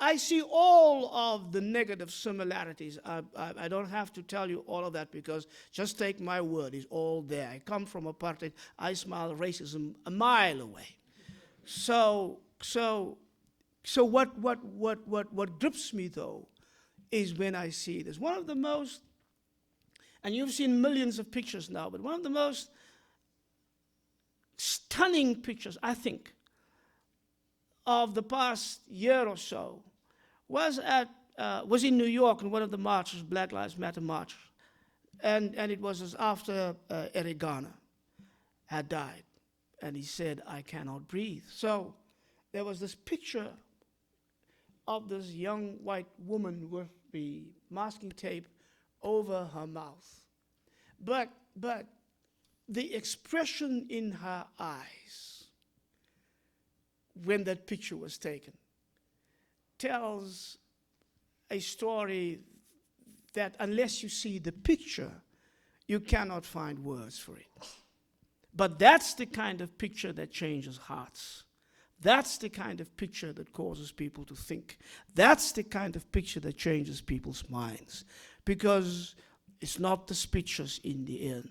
I see all of the negative similarities. I don't have to tell you all of that because just take my word, it's all there. I come from apartheid. I smell racism a mile away. So what grips me though is when I see this. One of the most, and you've seen millions of pictures now, but one of the most stunning pictures, I think, of the past year or so was in New York in one of the marches, Black Lives Matter march. And it was after Eric Garner had died. And he said, I cannot breathe. So there was this picture of this young white woman with the masking tape over her mouth. But the expression in her eyes when that picture was taken tells a story that unless you see the picture, you cannot find words for it. But that's the kind of picture that changes hearts. That's the kind of picture that causes people to think. That's the kind of picture that changes people's minds. Because it's not the speeches in the end.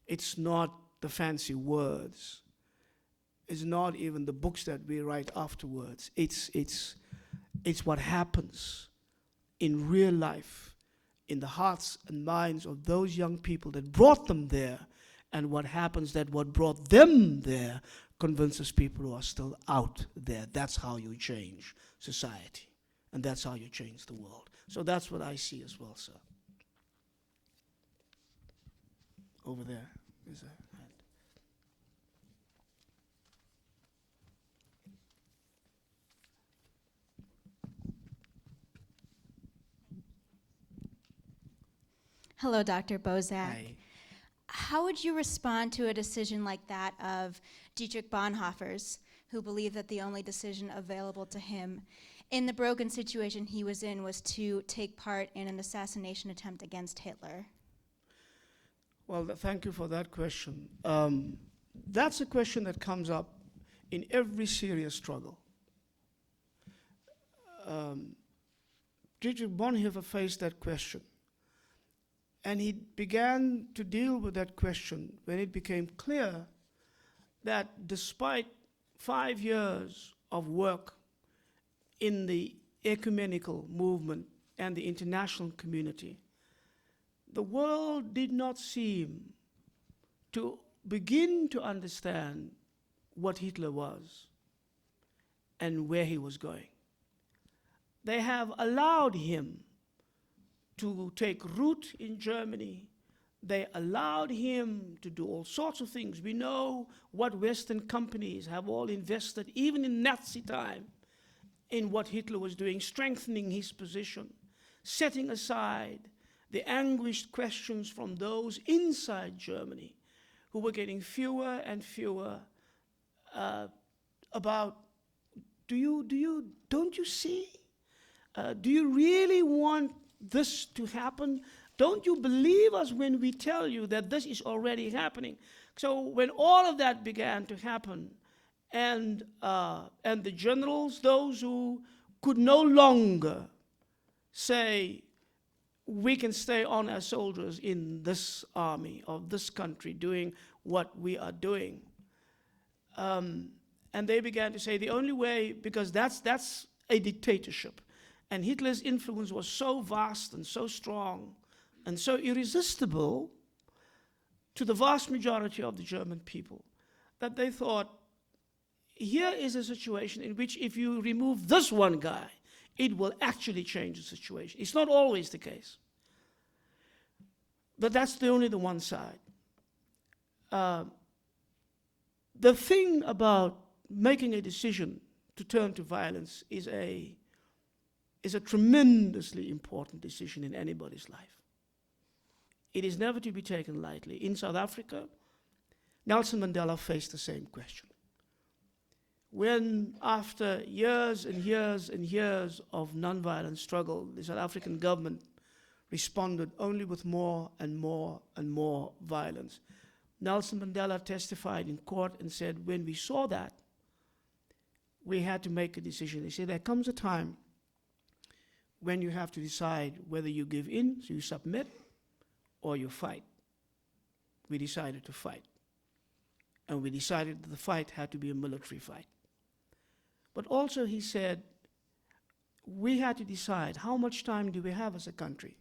It's not the fancy words. is not even the books that we write afterwards. It's what happens in real life, in the hearts and minds of those young people that brought them there, and what happens that what brought them there convinces people who are still out there. That's how you change society, and that's how you change the world. So that's what I see as well, sir. Over there is a hand. Hello, Dr. Bozak. Hi. How would you respond to a decision like that of Dietrich Bonhoeffer's, who believed that the only decision available to him in the broken situation he was in was to take part in an assassination attempt against Hitler? Well, thank you for that question. That's a question that comes up in every serious struggle. Dietrich Bonhoeffer faced that question. And he began to deal with that question when it became clear that despite 5 years of work in the ecumenical movement and the international community, the world did not seem to begin to understand what Hitler was and where he was going. They have allowed him to take root in Germany. They allowed him to do all sorts of things. We know what Western companies have all invested, even in Nazi time, in what Hitler was doing, strengthening his position, setting aside the anguished questions from those inside Germany who were getting fewer and fewer about, don't you see? Do you really want this to happen? Don't you believe us when we tell you that this is already happening? So when all of that began to happen, and the generals, those who could no longer say, we can stay on as soldiers in this army of this country doing what we are doing. And they began to say the only way, because that's a dictatorship. And Hitler's influence was so vast and so strong and so irresistible to the vast majority of the German people that they thought, here is a situation in which if you remove this one guy, it will actually change the situation. It's not always the case. But that's only the one side. The thing about making a decision to turn to violence is a tremendously important decision in anybody's life. It is never to be taken lightly. In South Africa, Nelson Mandela faced the same question. When, after years and years and years of nonviolent struggle, the South African government responded only with more and more and more violence, Nelson Mandela testified in court and said, when we saw that, we had to make a decision. He said, there comes a time when you have to decide whether you give in, so you submit, or you fight. We decided to fight. And we decided that the fight had to be a military fight. But also he said, we had to decide how much time do we have as a country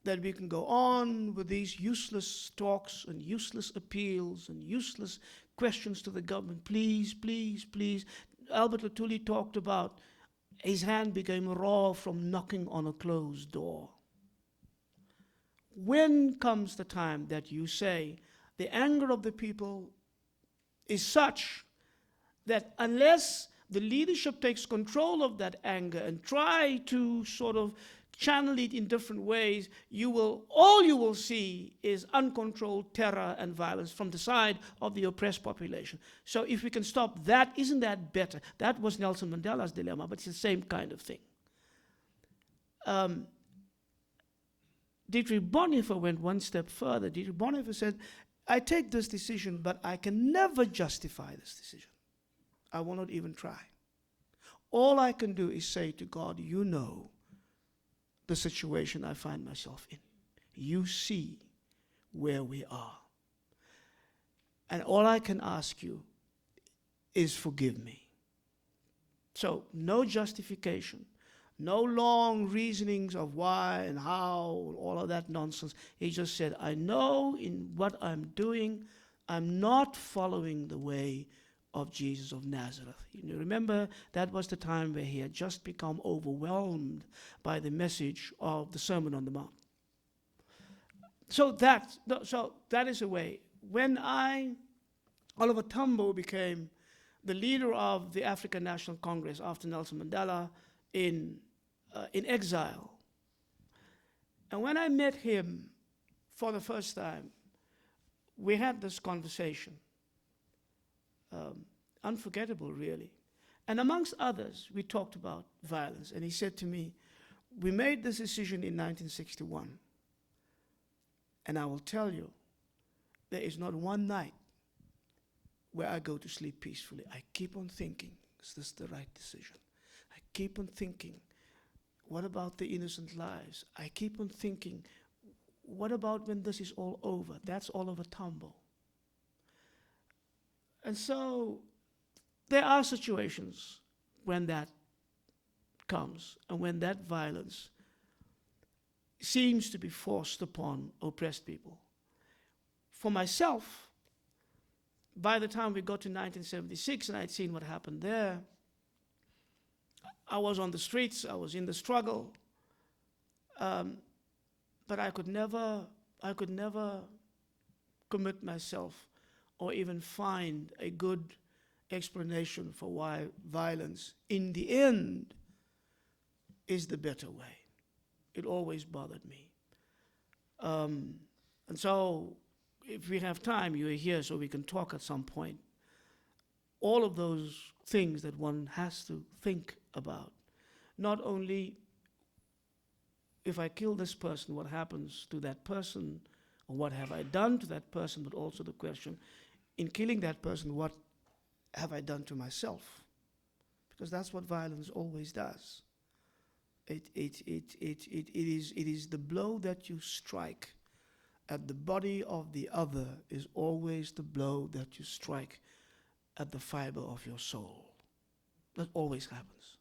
that we can go on with these useless talks and useless appeals and useless questions to the government. Please, please, please. Albert Luthuli talked about his hand became raw from knocking on a closed door. When comes the time that you say the anger of the people is such that unless the leadership takes control of that anger and try to sort of channel it in different ways, all you will see is uncontrolled terror and violence from the side of the oppressed population. So if we can stop that, isn't that better? That was Nelson Mandela's dilemma, but it's the same kind of thing. Dietrich Bonhoeffer went one step further. Dietrich Bonhoeffer said, I take this decision, but I can never justify this decision. I will not even try. All I can do is say to God, you know the situation I find myself in. You see where we are. And all I can ask you is forgive me. So, no justification, no long reasonings of why and how, all of that nonsense. He just said, I know in what I'm doing, I'm not following the way of Jesus of Nazareth. You remember, that was the time where he had just become overwhelmed by the message of the Sermon on the Mount. So that is a way. When Oliver Tambo became the leader of the African National Congress after Nelson Mandela in exile. And when I met him for the first time, we had this conversation. Unforgettable, really. And amongst others, we talked about violence. And he said to me, we made this decision in 1961. And I will tell you, there is not one night where I go to sleep peacefully. I keep on thinking, is this the right decision? I keep on thinking, what about the innocent lives? I keep on thinking, what about when this is all over? That's Oliver Tambo. And so there are situations when that comes and when that violence seems to be forced upon oppressed people. For myself, by the time we got to 1976 and I'd seen what happened there, I was on the streets, I was in the struggle, but I could never commit myself or even find a good explanation for why violence, in the end, is the better way. It always bothered me. And so, if we have time, you're here so we can talk at some point. All of those things that one has to think about. Not only if I kill this person, what happens to that person, or what have I done to that person, but also the question, in killing that person, what have I done to myself? Because that's what violence always does. It is the blow that you strike at the body of the other is always the blow that you strike at the fiber of your soul. That always happens.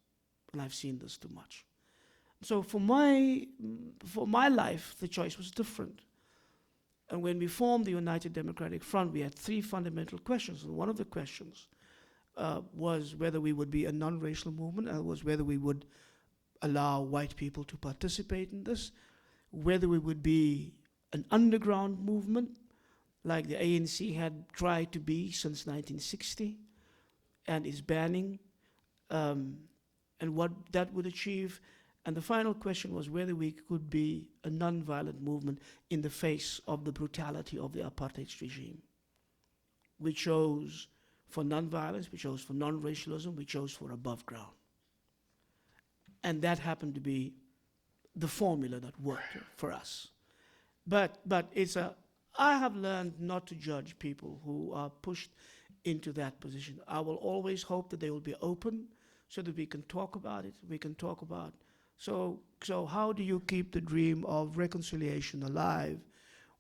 And I've seen this too much. So for my life, the choice was different. And when we formed the United Democratic Front, we had three fundamental questions. And one of the questions was whether we would be a non-racial movement, and was whether we would allow white people to participate in this, whether we would be an underground movement like the ANC had tried to be since 1960 and is banning, and what that would achieve. And the final question was whether we could be a non-violent movement in the face of the brutality of the apartheid regime. We chose for non-violence, we chose for non-racialism, we chose for above ground. And that happened to be the formula that worked for us. But I have learned not to judge people who are pushed into that position. I will always hope that they will be open so that we can talk about it, So how do you keep the dream of reconciliation alive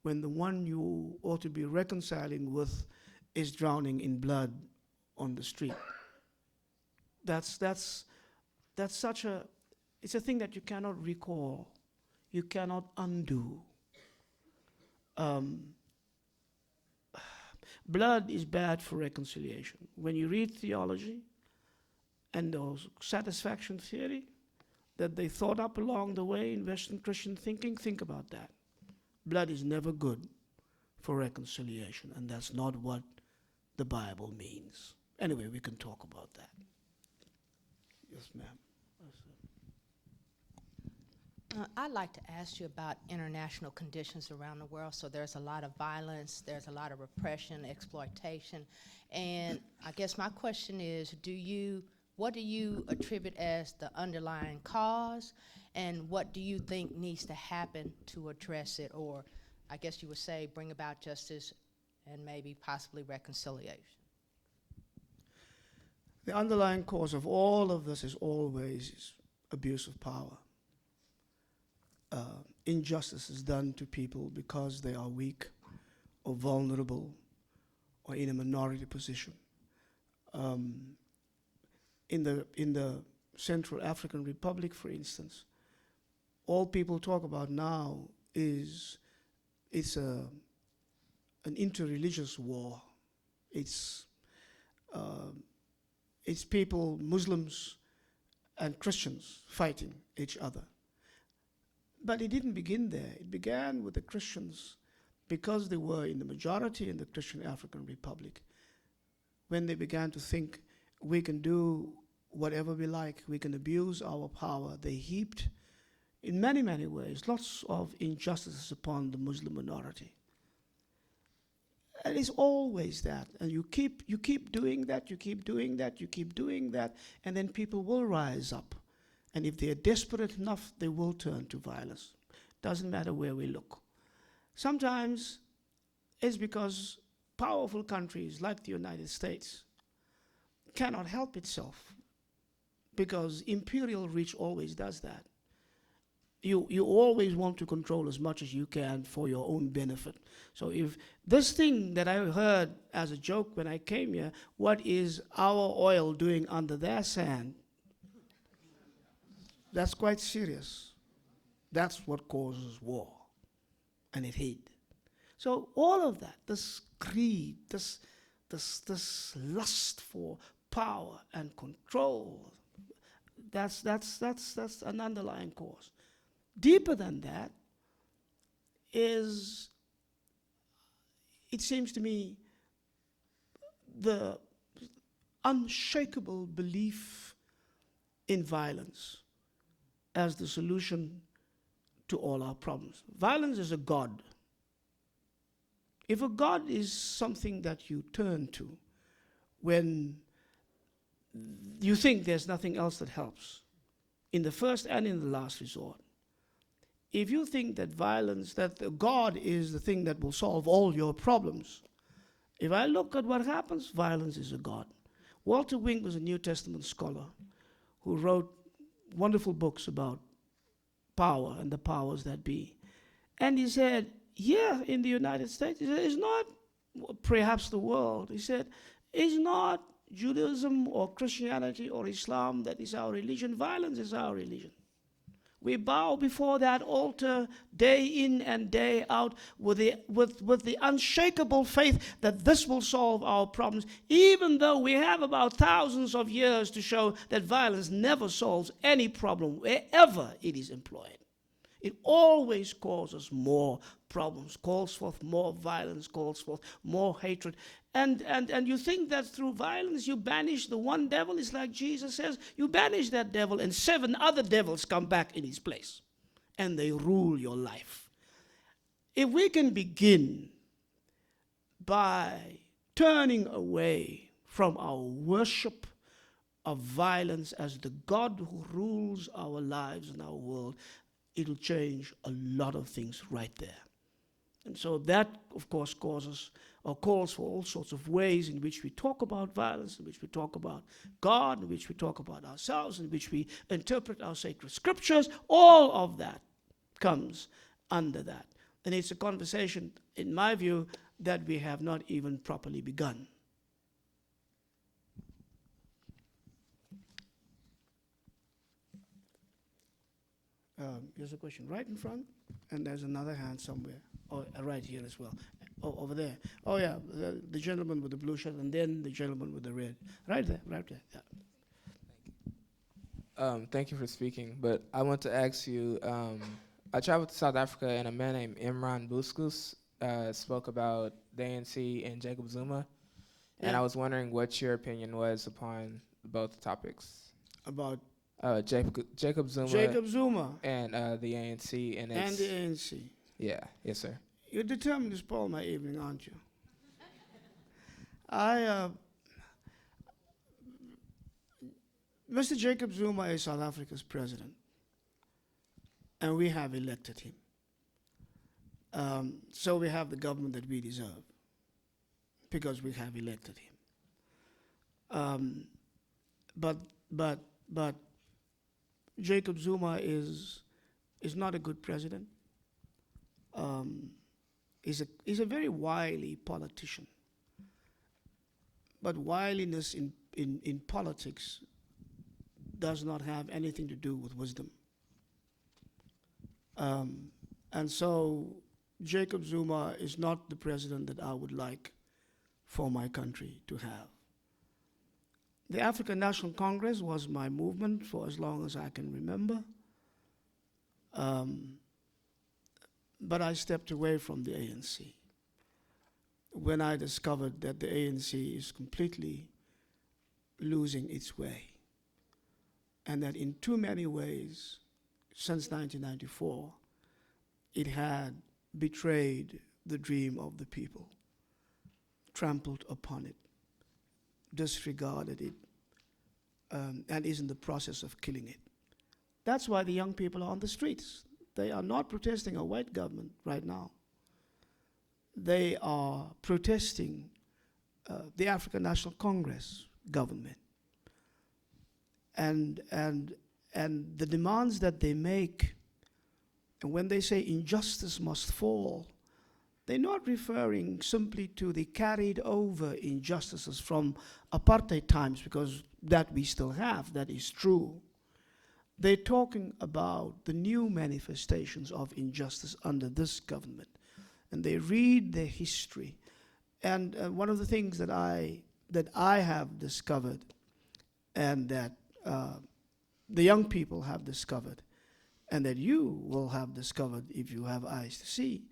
when the one you ought to be reconciling with is drowning in blood on the street? That's such it's a thing that you cannot recall, you cannot undo. Blood is bad for reconciliation. When you read theology and those satisfaction theory that they thought up along the way in Western Christian thinking, think about that. Blood is never good for reconciliation, and that's not what the Bible means. Anyway, we can talk about that. Yes, ma'am. I'd like to ask you about international conditions around the world. So there's a lot of violence, there's a lot of repression, exploitation, and I guess my question is, what do you attribute as the underlying cause, and what do you think needs to happen to address it, or I guess you would say bring about justice and maybe possibly reconciliation? The underlying cause of all of this is always abuse of power. Injustice is done to people because they are weak or vulnerable or in a minority position. In the Central African Republic, for instance, all people talk about now is an interreligious war. It's people, Muslims and Christians, fighting each other. But it didn't begin there. It began with the Christians because they were in the majority in the Christian African Republic. When they began to think we can do whatever we like, we can abuse our power, they heaped in many, many ways lots of injustices upon the Muslim minority. And it's always that. And you keep doing that, you keep doing that, you keep doing that, and then people will rise up. And if they're desperate enough, they will turn to violence. Doesn't matter where we look. Sometimes it's because powerful countries like the United States cannot help itself, because imperial reach always does that. You always want to control as much as you can for your own benefit. So if this thing that I heard as a joke when I came here, what is our oil doing under their sand? That's quite serious. That's what causes war and hate. So all of that, this greed, this lust for power and control, that's an underlying cause. Deeper than that is, it seems to me, the unshakable belief in violence as the solution to all our problems. Violence is a god. If a god is something that you turn to when you think there's nothing else that helps, in the first and in the last resort, if you think that violence, that God is the thing that will solve all your problems, if I look at what happens, violence is a god. Walter Wink was a New Testament scholar who wrote wonderful books about power and the powers that be. And he said, here in the United States, he said, it's not perhaps the world. He said, it's not Judaism or Christianity or Islam that is our religion. Violence is our religion. We bow before that altar day in and day out with the unshakable faith that this will solve our problems, even though we have about thousands of years to show that violence never solves any problem wherever it is employed. It always causes more problems, calls forth more violence, calls forth more hatred. And you think that through violence you banish the one devil? It's like Jesus says, you banish that devil and 7 other devils come back in his place. And they rule your life. If we can begin by turning away from our worship of violence as the God who rules our lives and our world, it'll change a lot of things right there. And so that, of course, causes or calls for all sorts of ways in which we talk about violence, in which we talk about God, in which we talk about ourselves, in which we interpret our sacred scriptures. All of that comes under that. And it's a conversation, in my view, that we have not even properly begun. Here's a question right in front, and there's another hand somewhere, or right here as well. Oh, over there. Oh yeah, the gentleman with the blue shirt, and then the gentleman with the red. Right there, right there. Yeah. Thank you for speaking, but I want to ask you, I traveled to South Africa, and a man named Imran Buskus spoke about the ANC and Jacob Zuma, and I was wondering what your opinion was upon both topics. About Jacob Zuma. Jacob Zuma. And the ANC. And the ANC. Yeah, yes, sir. You're determined to spoil my evening, aren't you? Mr. Jacob Zuma is South Africa's president, and we have elected him. So we have the government that we deserve, because we have elected him. But Jacob Zuma is not a good president. He's a very wily politician. But wiliness in politics does not have anything to do with wisdom. And so Jacob Zuma is not the president that I would like for my country to have. The African National Congress was my movement for as long as I can remember. But I stepped away from the ANC when I discovered that the ANC is completely losing its way, and that in too many ways, since 1994, it had betrayed the dream of the people, trampled upon it, disregarded it, and is in the process of killing it. That's why the young people are on the streets. They are not protesting a white government right now. They are protesting the African National Congress government. And the demands that they make, and when they say injustice must fall, they're not referring simply to the carried over injustices from apartheid times, because that we still have, that is true. They're talking about the new manifestations of injustice under this government. And they read their history. And one of the things that I have discovered, and that the young people have discovered, and that you will have discovered if you have eyes to see,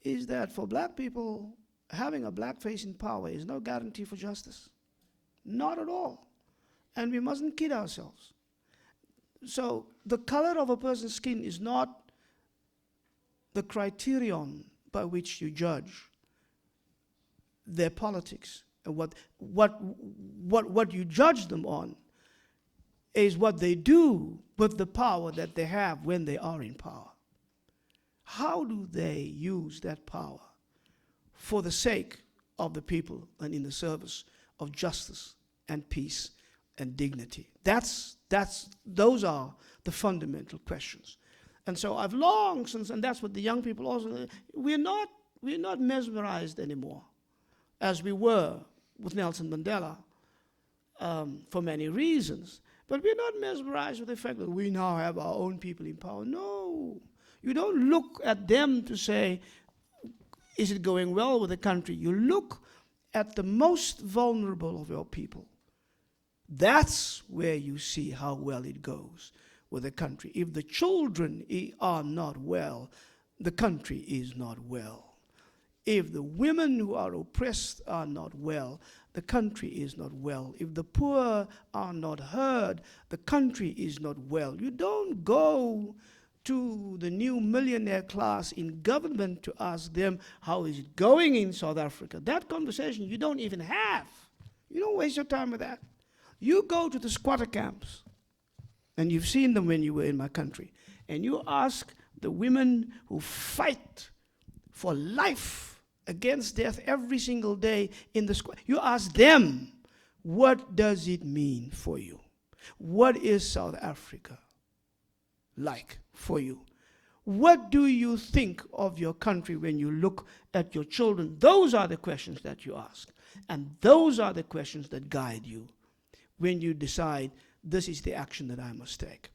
is that for black people, having a black face in power is no guarantee for justice. Not at all. And we mustn't kid ourselves. So the color of a person's skin is not the criterion by which you judge their politics. And what you judge them on is what they do with the power that they have when they are in power. How do they use that power for the sake of the people and in the service of justice and peace and dignity? Those are the fundamental questions. And so I've long since, and that's what the young people also, we're not mesmerized anymore as we were with Nelson Mandela for many reasons. But we're not mesmerized with the fact that we now have our own people in power. No. You don't look at them to say, is it going well with the country? You look at the most vulnerable of your people. That's where you see how well it goes with the country. If the children are not well, the country is not well. If the women who are oppressed are not well, the country is not well. If the poor are not heard, the country is not well. You don't go to the new millionaire class in government to ask them, how is it going in South Africa? That conversation you don't even have. You don't waste your time with that. You go to the squatter camps, and you've seen them when you were in my country, and you ask the women who fight for life against death every single day in the square, you ask them, what does it mean for you? What is South Africa like for you? What do you think of your country when you look at your children? Those are the questions that you ask. And those are the questions that guide you when you decide this is the action that I must take.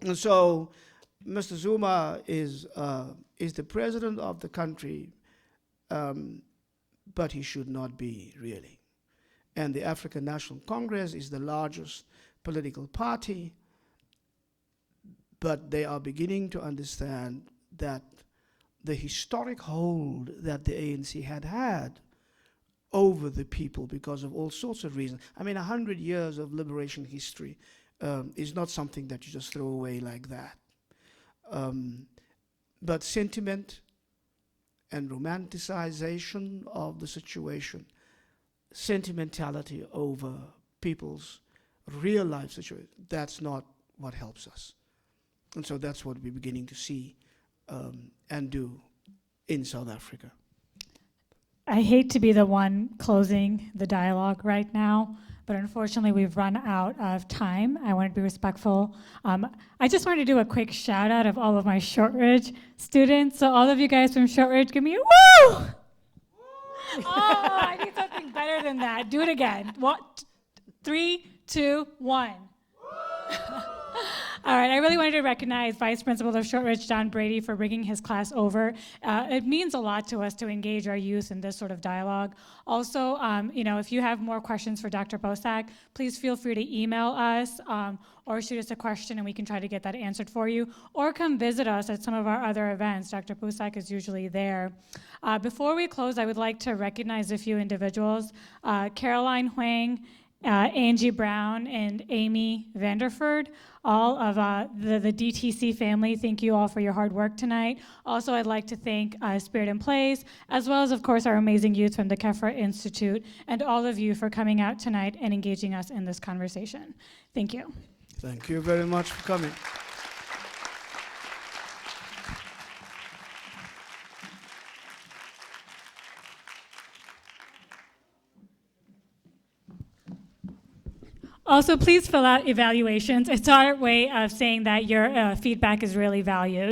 And so Mr. Zuma is the president of the country, but he should not be, really. And the African National Congress is the largest political party, but they are beginning to understand that the historic hold that the ANC had over the people because of all sorts of reasons. I mean, 100 years of liberation history is not something that you just throw away like that. But sentiment and romanticization of the situation, sentimentality over people's real life situation, that's not what helps us. And so that's what we're beginning to see and do in South Africa. I hate to be the one closing the dialogue right now, but unfortunately we've run out of time. I want to be respectful. I just wanted to do a quick shout out of all of my Shortridge students. So all of you guys from Shortridge, give me a woo! Oh, I need something better than than that. Do it again. What? 3, 2, 1. All right, I really wanted to recognize Vice Principal of Shortridge, John Brady, for bringing his class over. It means a lot to us to engage our youth in this sort of dialogue. Also, if you have more questions for Dr. Bosak, please feel free to email us or shoot us a question and we can try to get that answered for you. Or come visit us at some of our other events. Dr. Bosak is usually there. Before we close, I would like to recognize a few individuals. Caroline Huang, Angie Brown, and Amy Vanderford, all of the DTC family. Thank you all for your hard work tonight. Also, I'd like to thank Spirit and Plays, as well as, of course, our amazing youth from the Kefra Institute, and all of you for coming out tonight and engaging us in this conversation. Thank you. Thank you very much for coming. Also, please fill out evaluations. It's our way of saying that your feedback is really valued.